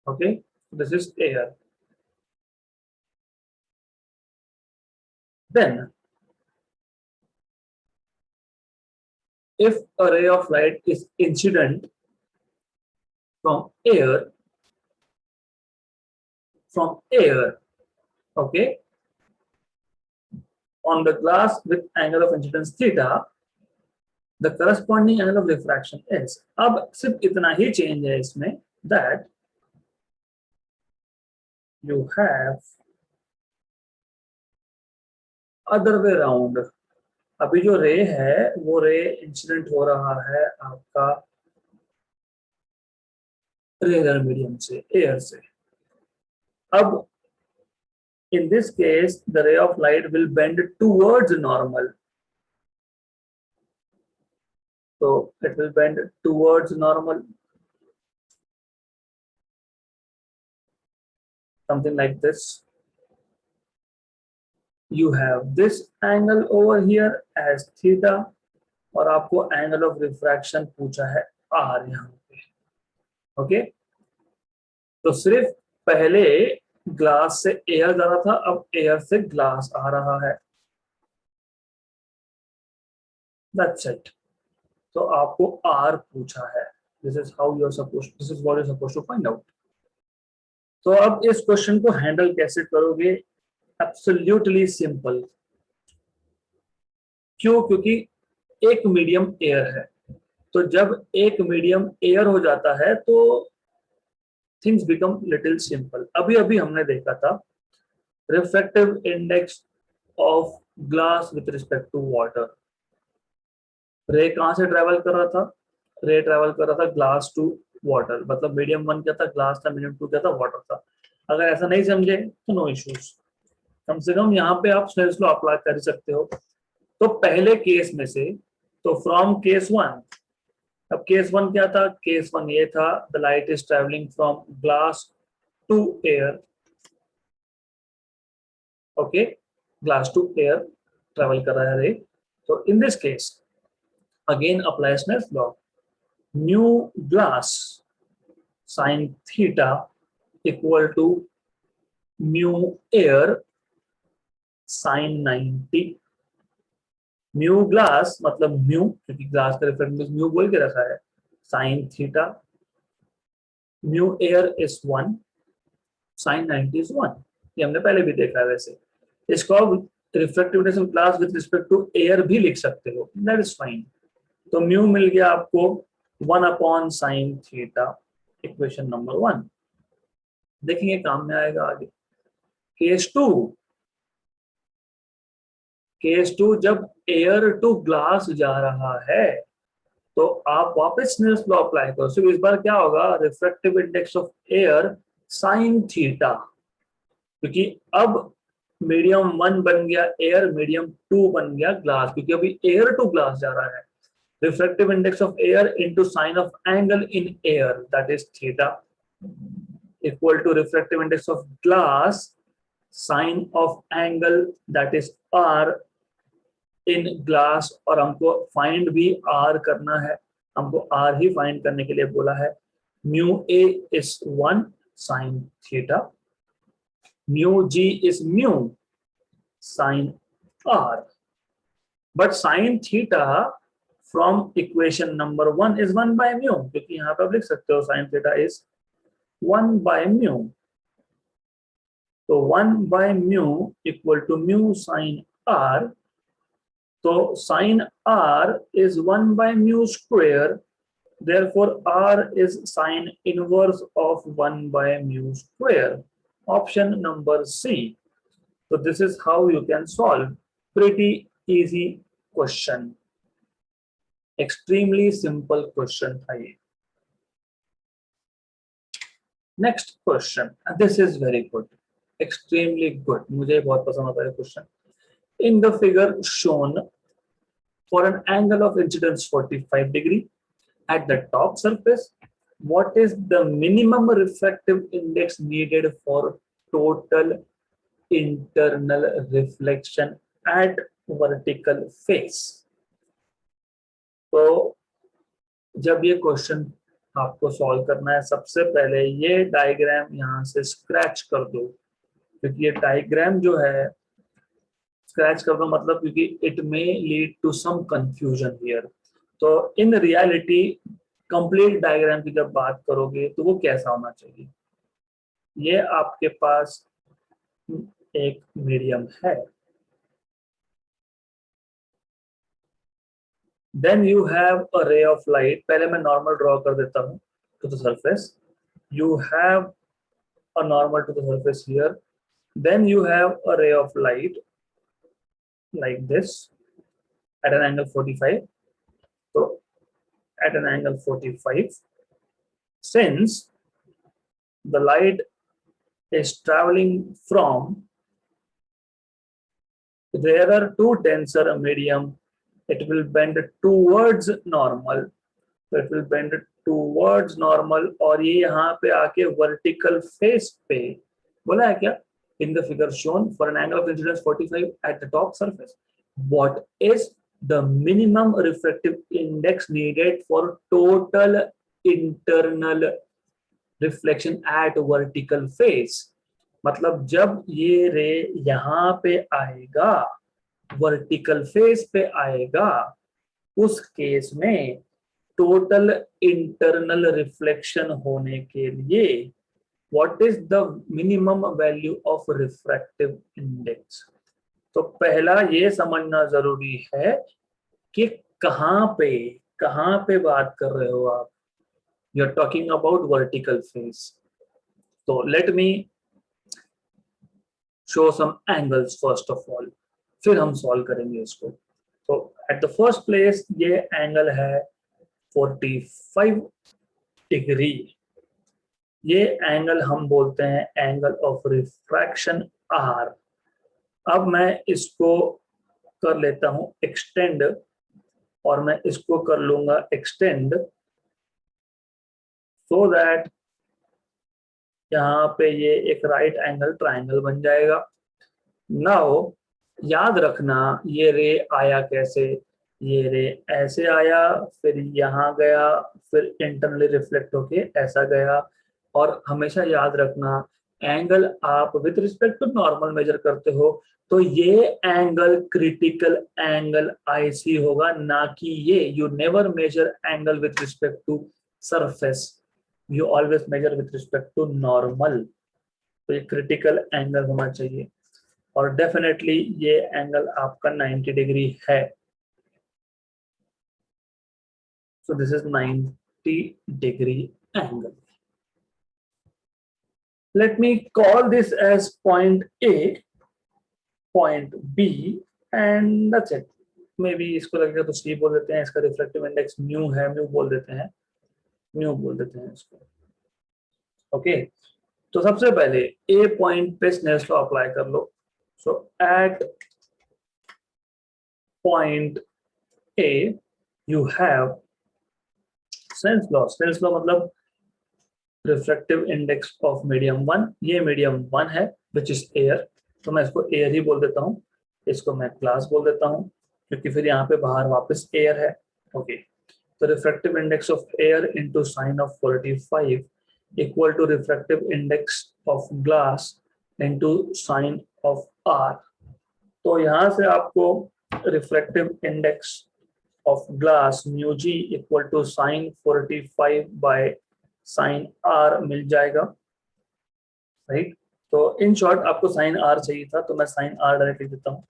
Okay, this is air. Then, if a ray of light is incident from air, okay, on the glass with angle of incidence theta, the corresponding angle of refraction is. अब सिर्फ इतना ही चेंज है इसमें, that you have other way around. अभी जो रे है वो रे इंसिडेंट हो रहा है आपका रेयर मीडियम से, एयर से। अब in this case the ray of light will bend towards normal, so it will bend towards normal, something like this. You have this angle over here as theta, और आपको एंगल ऑफ रिफ्रैक्शन पूछा है r यहाँ पे। ओके, तो सिर्फ पहले ग्लास से एयर जा रहा था, अब एयर से ग्लास आ रहा है, दैट्स इट। तो आपको r पूछा है, this is how you are supposed, this is what you are supposed to find out. तो अब इस क्वेश्चन को हैंडल कैसे करोगे? Absolutely simple. क्यों? क्योंकि एक मीडियम एयर है, तो जब एक मीडियम एयर हो जाता है तो थिंग्स बिकम लिटिल सिंपल। अभी अभी हमने देखा था refractive index of glass with respect to water. Ray कहां से ट्रेवल कर रहा था? रे ट्रेवल कर रहा था ग्लास टू वाटर, मतलब मीडियम 1 क्या था? ग्लास था। मीडियम 2 क्या था? वाटर था। अगर ऐसा नहीं समझे तो नो इश्यूज, कम से कम यहाँ पे आप स्नेल्स लॉ अप्लाई कर सकते हो। तो पहले केस में से, तो फ्रॉम केस वन, अब केस वन क्या था? केस वन ये था, the light is travelling from glass to air, okay, glass to air travel कर रहा है रे। तो in this case again apply Snell's law, mu glass sin theta equal to mu air sin 90। Mu glass मतलब म्यू, क्योंकि ग्लास का रेफरेंस म्यू बोल के रखा है, sin theta, mu air is 1, sin 90 is 1। ये हमने पहले भी देखा है। वैसे इसको आप reflectiveness of glass with respect to air भी लिख सकते हो, दैट इज फाइन। तो म्यू मिल गया आपको 1 upon sine theta, equation number 1। देखेंगे काम में आएगा आगे। केस टू, केस टू जब एयर टू ग्लास जा रहा है तो आप वापस स्नेल्स लॉ अप्लाई करो। सिर्फ इस बार क्या होगा, refractive index of air sine theta, क्योंकि अब मीडियम 1 बन गया एयर, मीडियम 2 बन गया ग्लास, क्योंकि अभी एयर टू ग्लास जा रहा है। Refractive index of air into sine of angle in air, that is theta, equal to refractive index of glass sine of angle, that is R in glass. और हमको फाइंड भी आर करना है, हमको आर ही फाइंड करने के लिए बोला है। Mu A is 1 sine theta, mu G is mu sine R, but sine theta from equation number 1 is 1 by mu, क्योंकि यहां पर आप लिख सकते हो sine theta is 1 by mu. तो 1 by mu equal to mu sine R, तो sin r is 1 by mu square, therefore r is sin inverse of 1 by mu square, option number C। so this is how you can solve pretty easy question, extremely simple question था ये। next question, this is very good, extremely good, मुझे बहुत पसंद आता है question. in the figure shown, for an angle of incidence 45 degree at the top surface, what is the minimum refractive index needed for total internal reflection at vertical face? तो जब ये क्वेश्चन आपको सॉल्व करना है, सबसे पहले ये डायग्राम यहाँ से स्क्रैच कर दो, क्योंकि ये डायग्राम जो है स्क्रैच कर दो मतलब क्योंकि it may lead to some confusion here. तो इन रियलिटी कंप्लीट डायग्राम की जब बात करोगे तो वो कैसा होना चाहिए, ये आपके पास एक मीडियम है, then you have a ray of light, पहले मैं नॉर्मल ड्रॉ कर देता हूँ to the surface, you have a normal to the surface here, then you have a ray of light like this at an angle 45। so at an angle 45, since the light is traveling from rarer to denser medium, it will bend towards normal, so it will bend towards normal, और ये यहाँ पे आके vertical face पे बोला है क्या, in the figure shown, for an angle of incidence 45 at the top surface, what is the minimum refractive index needed for total internal reflection at vertical face? मतलब जब ये रे यहाँ पे आएगा, वर्टिकल फेस पे आएगा, उस केस में टोटल इंटरनल रिफ्लेक्शन होने के लिए what is the minimum value of refractive index. तो पहला ये समझना जरूरी है कि कहां पे बात कर रहे हो आप, you are talking about vertical face. तो let me show some angles first of all, फिर हम सॉल्व करेंगे इसको। तो एट द फर्स्ट प्लेस ये एंगल है 45 डिग्री, ये एंगल हम बोलते हैं एंगल ऑफ रिफ्रैक्शन आर। अब मैं इसको कर लेता हूं एक्सटेंड, और मैं इसको कर लूंगा एक्सटेंड, सो दैट यहाँ पे ये एक राइट एंगल ट्राइंगल बन जाएगा। नाउ याद रखना ये रे आया कैसे, ये रे ऐसे आया, फिर यहाँ गया, फिर इंटरनली रिफ्लेक्ट होके ऐसा गया। और हमेशा याद रखना एंगल आप with respect to normal measure करते हो तो ये एंगल क्रिटिकल एंगल आईसी होगा, ना कि ये you never measure angle with respect to surface, you always measure with respect to normal. तो ये क्रिटिकल एंगल होना चाहिए और डेफिनेटली ये एंगल आपका 90 डिग्री है। So this is 90 degree angle. Let me call this as point A, point B and that's it. Maybe इसको लगेगा तो सी बोल देते हैं, इसका रिफ्लेक्टिव इंडेक्स म्यू है, म्यू बोल देते हैं, म्यू बोल देते हैं इसको। ओके तो सबसे पहले ए पॉइंट पे स्नेल्स लॉ अप्लाई कर लो। So at point A you have Snell's law. Snell's law मतलब रिफ्रैक्टिव इंडेक्स ऑफ मीडियम 1, ये मीडियम 1 है विच इज एयर, तो मैं इसको एयर ही बोल देता हूँ, इसको मैं ग्लास बोल देता हूँ क्योंकि फिर यहाँ पे बाहर वापस एयर है। ओके तो refractive index of air into sine of 45 equal to refractive index of glass into sine of R. तो यहाँ से आपको refractive index of glass mu g equal to sin 45 by sin r मिल जाएगा, राइट। तो इन शॉर्ट आपको sin r चाहिए था तो मैं sin r डायरेक्ट लिख देता हूँ।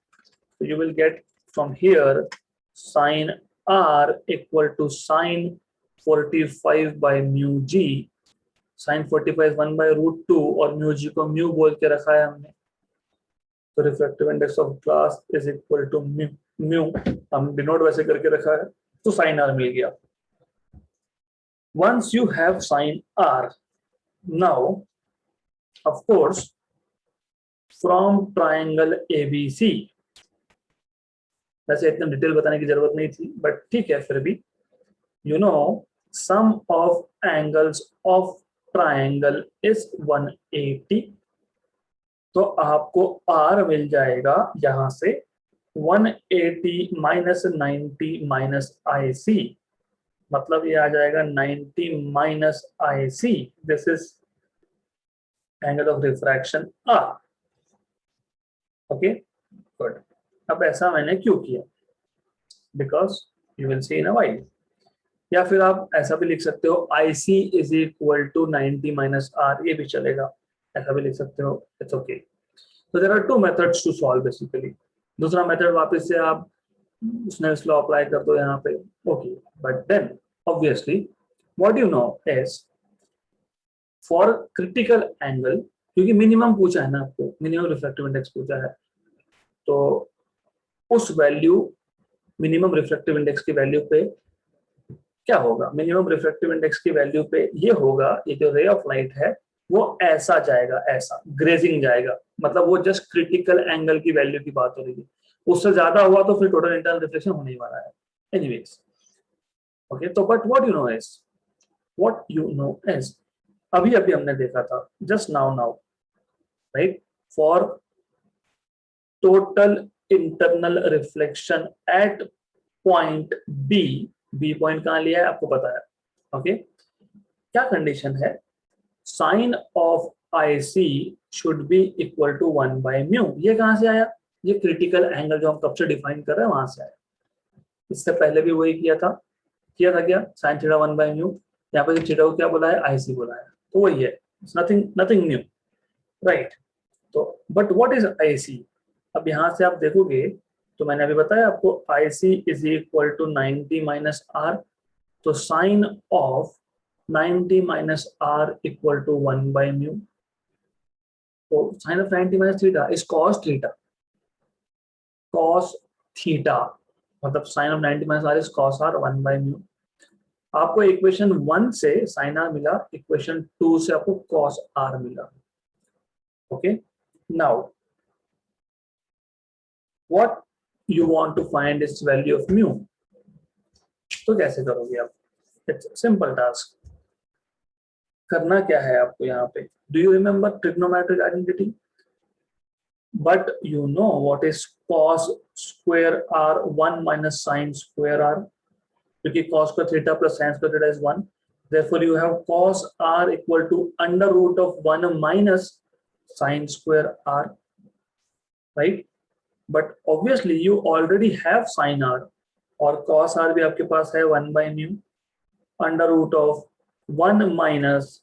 तो you will get from here sin r equal to sin 45 by mu g। sin 45 1 by √2 और mu g को म्यू बोल के रखा है हमने, तो refractive index of glass is equal to mu, हम डिनोट वैसे करके रखा है, तो साइन आर मिल गया। Once you have sin r, now of course from triangle ABC, वैसे इतना डिटेल बताने की जरूरत नहीं थी बट ठीक है फिर भी, you know sum of angles of triangle is 180, तो आपको r मिल जाएगा यहां से 180 माइनस 90 माइनस IC, मतलब ये आ जाएगा 90 minus IC, this is angle of refraction R। Okay good. अब ऐसा मैंने क्यों किया, because you will see in a while. या फिर आप ऐसा भी लिख सकते हो IC is equal to 90 minus R, ये भी चलेगा, ऐसा भी लिख सकते हो, इट्स ओके। तो there are two methods to solve basically. दूसरा मेथड वापस से आप स्नेल्स लॉ अप्लाई कर दो यहाँ पे, ओके, but then obviously what you know is for critical angle, क्योंकि मिनिमम पूछा है ना आपको, मिनिमम रिफ्रैक्टिव इंडेक्स पूछा है, तो उस वैल्यू मिनिमम रिफ्रैक्टिव इंडेक्स की वैल्यू पे क्या होगा, मिनिमम रिफ्रैक्टिव इंडेक्स की वैल्यू पे ये होगा, ये जो रे ऑफ लाइट है वो ऐसा जाएगा, ऐसा ग्रेजिंग जाएगा, मतलब वो जस्ट क्रिटिकल एंगल की वैल्यू की बात हो रही है, उससे ज्यादा हुआ तो फिर टोटल इंटरनल रिफ्लेक्शन होने वाला है। एनीवेज ओके, तो but what you know is अभी अभी हमने देखा था just now right, for total internal reflection at point B, B point कहां लिया है आपको पता है, ओके क्या कंडीशन है, sine of IC should be equal to 1 by mu. ये कहां से आया, ये क्रिटिकल एंगल जो हम कब से डिफाइन कर रहे हैं वहां से आया, इससे पहले भी वही किया था क्या, साइन थीटा 1 बाय म्यू, यहाँ पे थीटा को क्या बोला है, IC बोला है, तो वही है, नथिंग न्यू, राइट। तो बट व्हाट इज IC, अब यहाँ से आप देखोगे तो मैंने अभी बताया आपको IC is equal to 90 minus R, तो sine of 90 minus R equal to 1 by mu, तो sine of 90 minus theta is cos theta, मतलब sine of 90 minus R is cos R 1 by mu. आपको इक्वेशन 1 से साइन R मिला, इक्वेशन 2 से आपको cos R मिला, okay. Now what you want to find its value of mu. तो कैसे करोगे आप? It's simple task. करना क्या है आपको यहाँ पे? Do you remember trigonometric identity? But you know what is cos square r 1 minus sin square r? क्योंकि cos square theta plus sin square theta is 1. Therefore, you have cos r equal to under root of 1 minus sin square r, right? But obviously, you already have sin r, और cos r भी आपके पास है 1 by mu under root of 1 minus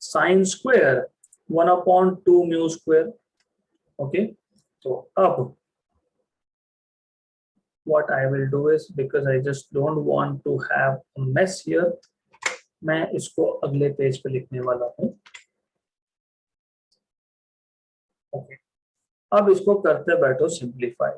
sin square 1 upon 2 mu square. Okay, so अब what I will do is, because I just don't want to have a mess here, मैं इसको अगले पेज पे लिखने वाला हूँ. Okay, अब इसको करते बैठो simplify.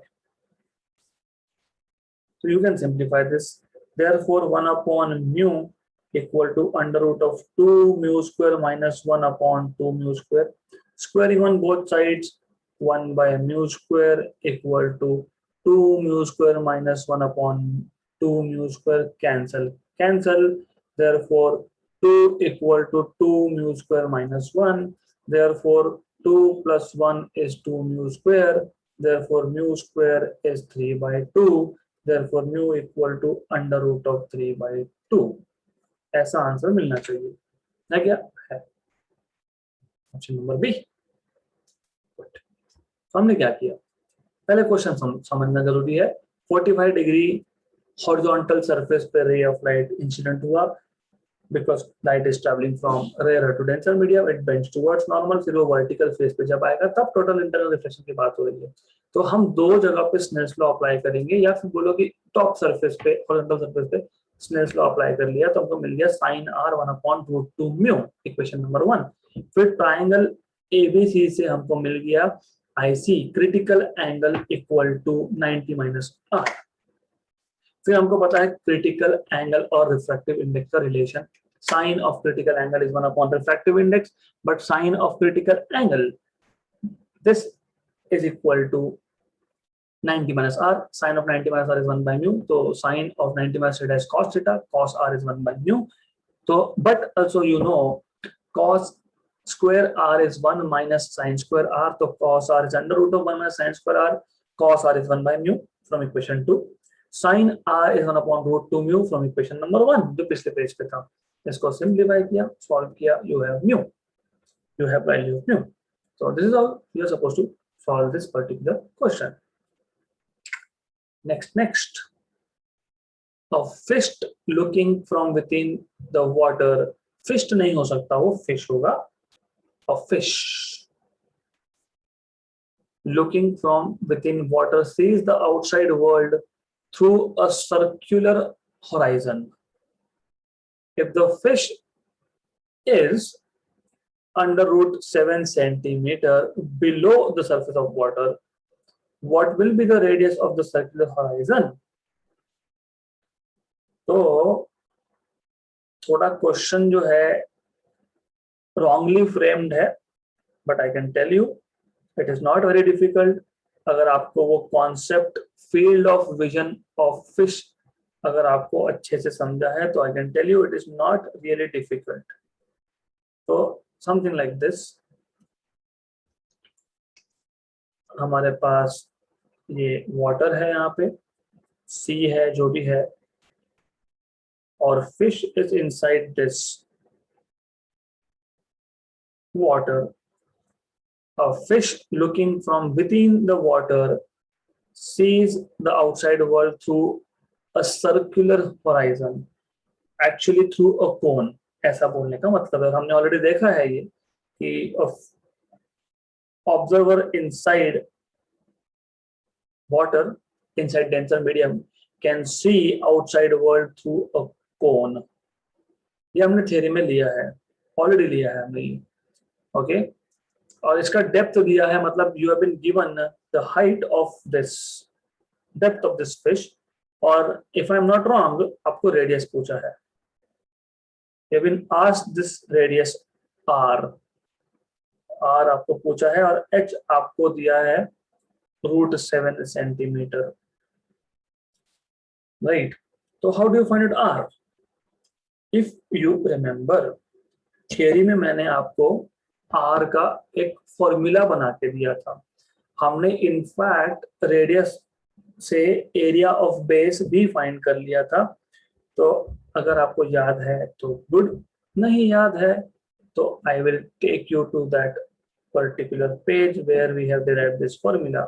So you can simplify this. Therefore 1 upon mu equal to under root of 2 mu square minus 1 upon 2 mu square. Squaring on both sides, 1 by mu square equal to 2 mu square minus 1 upon 2 mu square. Cancel. Therefore 2 equal to 2 mu square minus 1. Therefore 2 plus 1 is 2 mu square. Therefore mu square is 3 by 2. Therefore mu equal to under root of 3 by 2. ऐसा आंसर मिलना चाहिए, है क्या? है. Option number B. हमने क्या किया? पहले क्वेश्चन समझना जरूरी है. 45 डिग्री हॉरिजॉन्टल सरफेस पे रे ऑफ लाइट इंसिडेंट हुआ, because light is traveling from rarer to denser medium, it bends towards normal. फिर वो वर्टिकल फेस पे जब आएगा तब टोटल इंटरनल रिफ्लेक्शन की बात हो रही है. तो हम दो जगह पे स्नेल्स लॉ अप्लाई करेंगे, या फिर बोलो कि टॉप सरफेस पे हॉरिजॉन्टल सरफेस पे स्नेल्स लॉ अप्लाई कर लिया, तो हमको मिल गया sin r 1 upon root 2 mu, equation number 1. फिर ट्राइंगल ABC से हमको मिल गया IC, critical angle equal to 90 minus r. फिर हमको पता है क्रिटिकल एंगल और रिफ्रैक्टिव इंडेक्स का relation. Sine of critical angle is 1 upon refractive index, but sine of critical angle this is equal to 90 minus r. Sin of 90 minus r is 1 by mu. So sin of 90 minus theta is cos theta. Cos r is 1 by mu. So, but also you know cos square r is 1 minus sin square r. So cos r is under root of 1 minus sin square r. Cos r is 1 by mu from equation 2. Sin r is 1 upon root 2 mu from equation number 1, जो पिछले पेज पे था. इसको सिंप्लीफाई किया, सॉल्व किया, you have mu, you have value of mu. So this is how you are supposed to solve this particular question. Next, a fish looking from within the water. Fish नहीं हो सकता, वो fish होगा. A fish looking from within water sees the outside world through a circular horizon. If the fish is under root 7 centimeter below the surface of water, what will be the radius of the circular horizon? तो थोड़ा क्वेश्चन जो है wrongly framed है, but I can tell you it is not very difficult. अगर आपको वो concept field of vision of fish अगर आपको अच्छे से समझा है, तो I can tell you it is not really difficult. तो समथिंग लाइक दिस, हमारे पास ये वाटर है, यहाँ पे सी है, जो भी है, और fish is inside this water. A fish looking from within the water sees the outside world through a circular horizon, actually through a cone. ऐसा बोलने का मतलब है, हमने ऑलरेडी देखा है ये कि observer inside water, inside denser medium, can see outside world through a cone. ये हमने थ्योरी में लिया है, ऑलरेडी लिया है हमने ये. ओके, और इसका डेप्थ दिया है, मतलब you have been given the height of this, depth of this fish, और if I am not wrong आपको रेडियस पूछा है. You have been asked this radius R आपको पूछा है, और एच आपको दिया है √7 centimeter, right? So how do you find it r? If you remember, theory में मैंने आपको r का एक फॉर्मूला बना के दिया था. हमने इनफैक्ट रेडियस से एरिया ऑफ बेस भी फाइंड कर लिया था. तो अगर आपको याद है तो गुड, नहीं याद है तो I will take you to that particular page where we have derived this formula.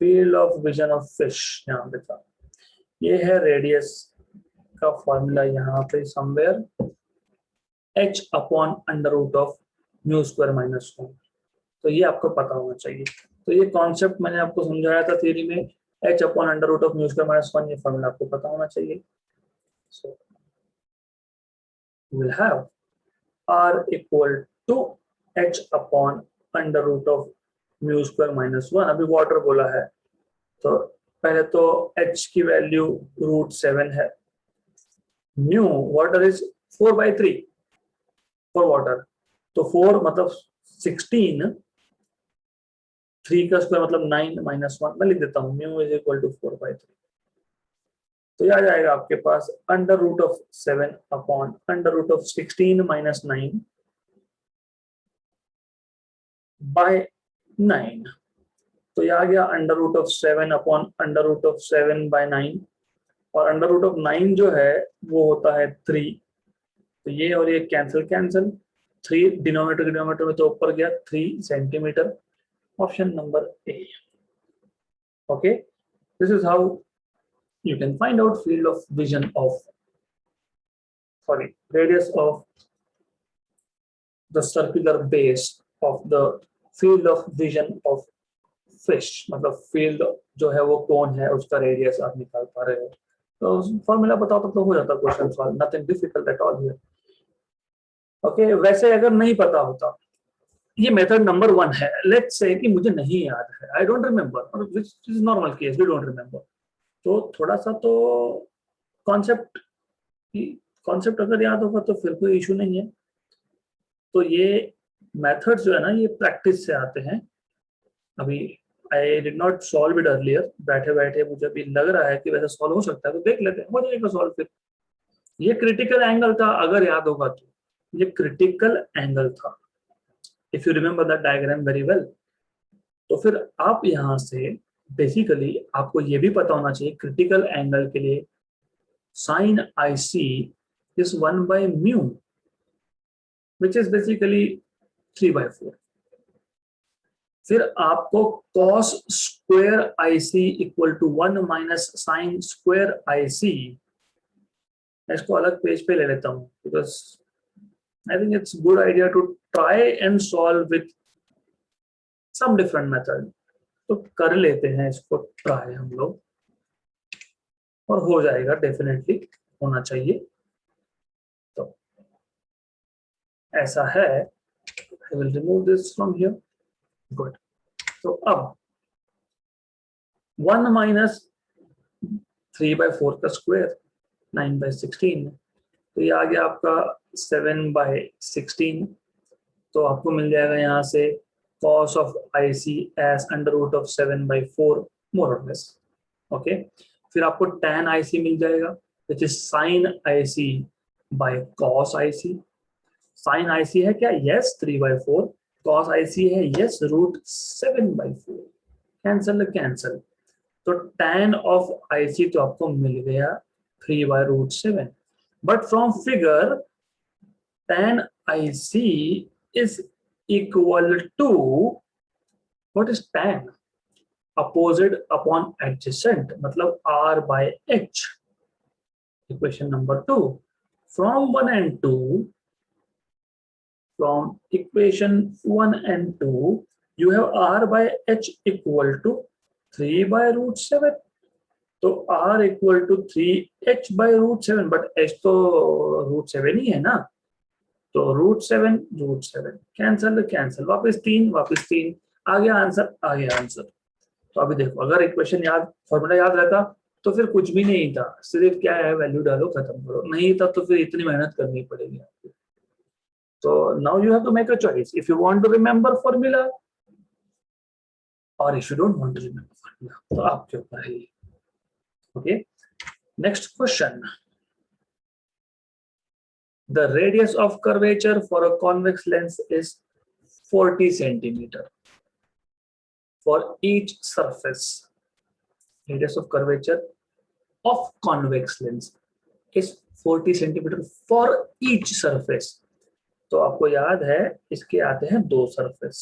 Field of vision of fish यहाँ पे था. ये है रेडियस का फॉर्मूला यहाँ पे somewhere, h upon under root of mu square minus 1. तो ये आपको पता होना चाहिए. तो ये कॉन्सेप्ट मैंने आपको समझाया था थ्योरी में, h upon under root of mu square minus 1, ये फॉर्मूला आपको पता होना चाहिए. So we'll have r equal to h upon under root of mu square minus 1. अभी वाटर बोला है तो पहले तो h की वैल्यू √7 है. Mu water is 4/3 for water. तो 4 मतलब 16, 3 का स्क्वायर मतलब 9 माइनस 1. मैं लिख देता हूँ म्यू इज इक्वल टू 4/3. तो यह आ जाएगा आपके पास under root of 7 upon under root of 16 minus 9 by 9. तो यह आ गया under root of 7 upon under root of 7 by 9. और अंडर रूट ऑफ 9 जो है वो होता है 3. तो ये और ये कैंसिल कैंसिल. 3 डिनोमिनेटर में तो ऊपर गया 3 centimetre. Option number A. Okay, this is how you can find out field of vision of radius of the circular base of the field of vision of fish. मतलब field जो है वो कौन है उसका रेडियस आप निकाल पा रहे हो. तो फॉर्मूला बताओ तो हो जाता question solve. Nothing difficult at all here. Okay, वैसे अगर नहीं पता होता, ये मेथड नंबर 1 है. लेट्स से कि मुझे नहीं याद है, I don't remember, which is normal case, we don't remember. तो थोड़ा सा तो कॉन्सेप्ट अगर याद होगा तो फिर कोई इशू नहीं है. तो ये मेथड जो है ना ये प्रैक्टिस से आते हैं. अभी I did not solve it earlier. बैठे बैठे मुझे अभी लग रहा है कि वैसे सॉल्व हो सकता है, तो देख लेते हैं, हो जाएगा सॉल्व. फिर ये क्रिटिकल एंगल था, अगर याद होगा तो ये क्रिटिकल एंगल था. If you remember that diagram very well. तो फिर आप यहाँ से बेसिकली आपको ये भी पता होना चाहिए क्रिटिकल एंगल के लिए sin IC is 1/μ, which is basically 3/4. फिर आपको cos square IC equal to 1 minus sin square IC. मैं इसको अलग पेज पे ले लेता हूँ because I think it's good idea to try and solve with some different method. तो कर लेते हैं इसको ट्राई हम लोग, और हो जाएगा, डेफिनेटली होना चाहिए. तो ऐसा है. I will remove this from here. Good. तो अब 1 minus 3/4 का स्क्वायर 9/16. तो ये आ गया आपका 7/16. तो आपको मिल जाएगा यहाँ से cos of IC as under root of 7/4 more or less. Okay, फिर आपको tan IC मिल जाएगा which is sin IC by cos IC. sin IC है क्या? yes 3/4. cos IC है yes √7/4. Cancel cancel. तो tan of IC तो आपको मिल गया 3/√7. But from figure tan IC is equal to, what is tan? Opposite upon adjacent, मतलब r/h. Equation number 2. From 1 and 2, from equation 1 and 2, you have r/h equal to 3/√7. तो r equal to 3h/√7, but h तो √7 ही है ना. तो √7 कैंसल कैंसल, वापस 3 आ गया आंसर. तो अभी देखो, अगर इक्वेशन याद, फॉर्मूला याद रहता तो फिर कुछ भी नहीं था, सिर्फ क्या है वैल्यू डालो खत्म करो. नहीं था तो फिर इतनी मेहनत करनी पड़ेगी आपको. तो now you have to make a choice. If you want to remember formula, और if you don't want to remember तो आपके ऊपर है। Okay, next question, the radius of curvature for a convex lens is 40 centimeter for each surface. Radius of curvature of convex lens is 40 centimeter for each surface. तो आपको याद है इसके आते हैं दो सरफेस,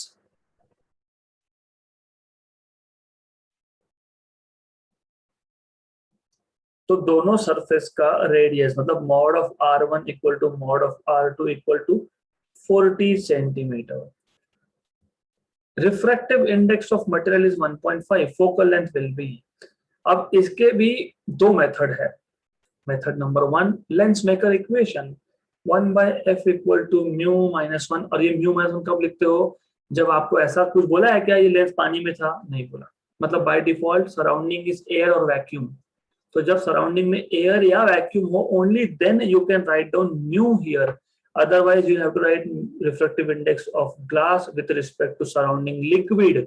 तो दोनों सरफेस का रेडियस मतलब mod of r1 equal to mod of r2 equal to 40 centimetre. Refractive index of material is 1.5, focal length will be. अब इसके भी दो मेथड है। Method number 1, lens maker equation 1/f equal to mu minus 1। और ये म्यू माइनस 1 कब लिखते हो? जब आपको ऐसा कुछ बोला है क्या ये लेंस पानी में था, नहीं बोला, मतलब by default surrounding is air और वैक्यूम। तो जब सराउंडिंग में एयर या वैक्यूम हो only then you can write down mu here, otherwise you have to write refractive index of glass with respect to surrounding liquid.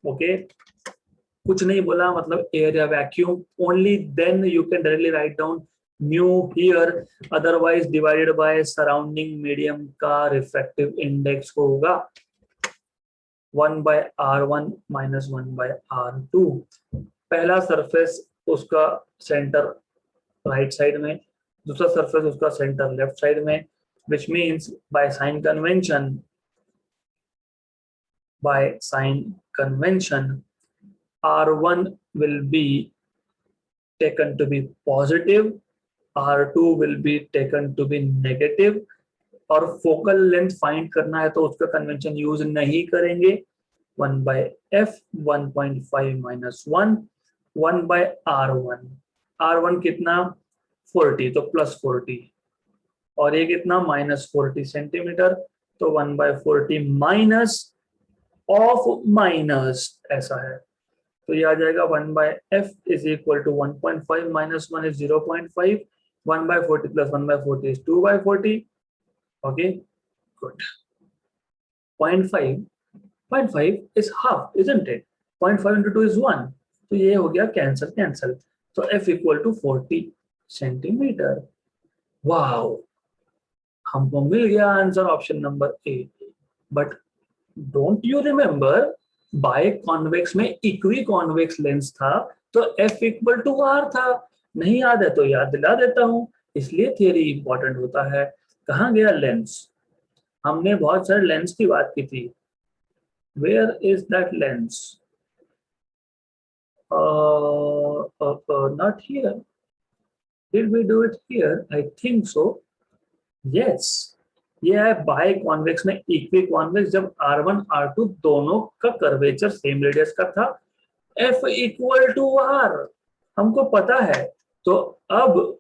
Okay, कुछ नहीं बोला मतलब एयर या vacuum, only then you can directly write down mu here, otherwise divided by surrounding medium का रिफ्रैक्टिव इंडेक्स होगा 1/r1 माइनस 1/r2। पहला सरफेस उसका सेंटर राइट साइड में, दूसरा सरफेस उसका सेंटर लेफ्ट साइड में, which means by sign convention r1 will be taken to be positive, r2 will be taken to be negative, और फोकल लेंथ फाइंड करना है तो उसका कन्वेंशन यूज नहीं करेंगे। 1/f 1.5 माइनस 1 1/r1, r1 कितना 40 तो प्लस 40, और ये कितना माइनस 40 सेंटीमीटर, तो 1/40 माइनस ऑफ माइनस ऐसा है, तो ये आ जाएगा 1/f is equal to 1.5 minus 1 is 0.5, 1/40 plus 1/40 is 2/40। Okay good. 0.5 is half, isn't it? 0.5 into 2 is 1, तो ये हो गया कैंसल, तो f equal to 40 centimetre. Wow, हमको मिल गया answer option number A. But don't you remember by convex में इक्वी कॉन्वेक्स लेंस था तो f इक्वल टू r था, नहीं याद है तो याद दिला देता हूं, इसलिए थियरी इंपॉर्टेंट होता है। कहां गया लेंस? हमने बहुत सारे लेंस की बात की थी, where is that lens? not here. Did we do it here? I think so. Yes. ये है बाय कॉन्वेक्स में इक्वी कॉन्वेक्स जब r1 r2 दोनों का कर्वेचर सेम रेडियस का था, f इक्वल टू r हमको पता है। तो अब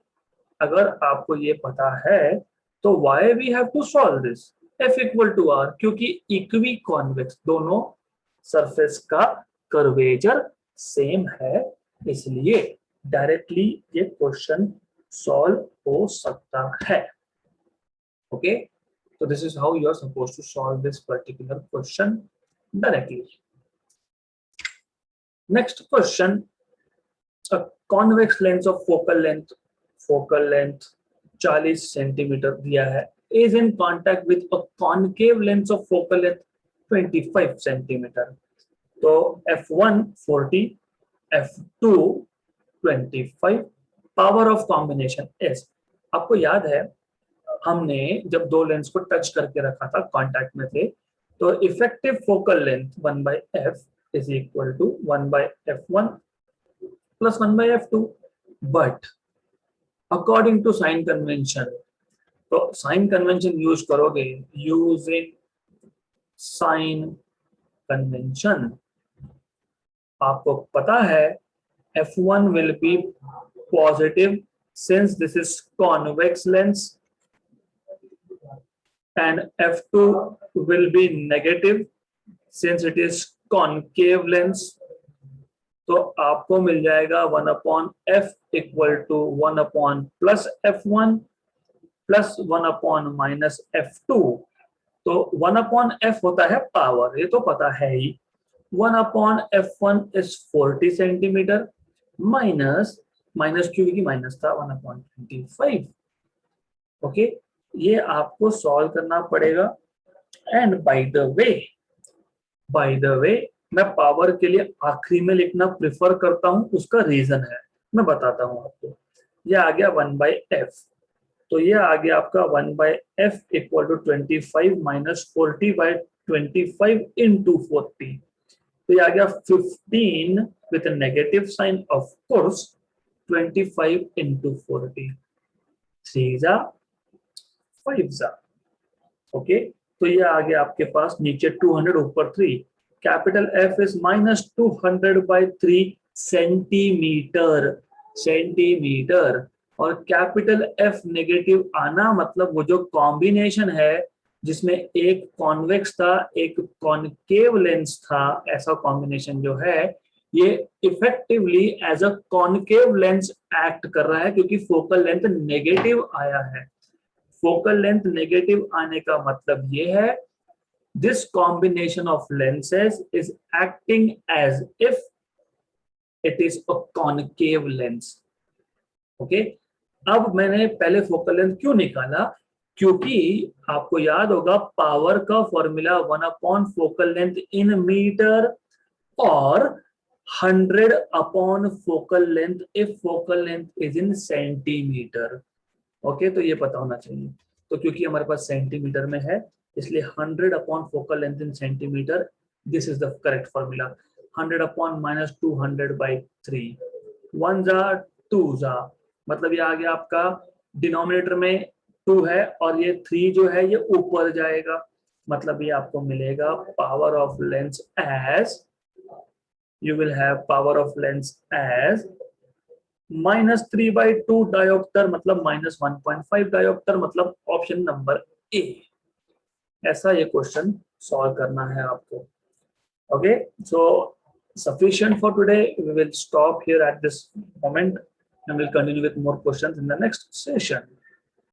अगर आपको ये पता है तो why we have to solve this? f equal to r, क्योंकि इक्वी कॉन्वेक्स दोनों सरफेस का कर्वेचर सेम है, इसलिए डायरेक्टली ये क्वेश्चन सॉल्व हो सकता है। Okay, so this is how you are supposed to solve this particular question directly. Next question, a convex lens of focal length 40 centimetre दिया है, is in contact with a concave lens of focal length 25 centimetre. तो f1 40, f2 25, power of combination s। आपको याद है हमने जब दो लेंस को टच करके रखा था, कांटेक्ट में थे, तो effective focal length 1/f is equal to 1/f1 plus 1/f2। But according to sign convention, तो साइन कन्वेंशन यूज करोगे, यूजिंग साइन कन्वेंशन आपको पता है f1 will be positive since this is convex lens, and f2 will be negative since it is concave lens। तो आपको मिल जाएगा 1/f equal to 1/ plus f1 plus 1/ minus f2। तो 1/f होता है पावर, ये तो पता है ही, 1 upon f1 is 40 centimetre minus minus क्योंकि माइनस था 1 upon 25. ओके, ये आपको सॉल्व करना पड़ेगा. एंड बाय द वे मैं पावर के लिए आखिरी में लिखना प्रेफर करता हूं, उसका रीजन है, मैं बताता हूं आपको. ये आ गया 1/f, तो ये आ गया आपका 1/f equal to 25 minus 40/25 into 40. तो ये आ गया 15 with negative sign, of course 25 into 40, 3 जा 5 जा. ओके, तो ये आ गया आपके पास नीचे 200 ऊपर 3. Capital F is minus 200/3 centimetre. और कैपिटल एफ नेगेटिव आना मतलब वो जो कॉम्बिनेशन है जिसमें एक कॉन्वेक्स था एक कॉनकेव लेंस था, ऐसा कॉम्बिनेशन जो है ये effectively as a concave lens act कर रहा है, क्योंकि फोकल लेंथ नेगेटिव आया है. फोकल लेंथ नेगेटिव आने का मतलब ये है this combination of lenses is acting as if it is a concave lens. Okay, अब मैंने पहले फोकल लेंथ क्यों निकाला, क्योंकि आपको याद होगा पावर का formula 1 upon focal length in metre और 100 upon focal length if focal length is in centimetre. Okay, तो ये पता होना चाहिए. तो क्योंकि हमारे पास सेंटीमीटर में है इसलिए 100 upon focal length in centimetre, this is the correct formula. 100 upon minus 200/3, 1 जा 2 जा, मतलब ये आ गया आपका डिनोमिनेटर में 2 है और ये 3 जो है ये ऊपर जाएगा, मतलब ये आपको मिलेगा power of lens as, you will have power of lens as -3/2 dioptre, मतलब -1.5 डायोप्टर, मतलब ऑप्शन नंबर ए. ऐसा ये क्वेश्चन सॉल्व करना है आपको. Okay, so sufficient for today. We will stop here at this moment and we'll continue with more questions in the next session.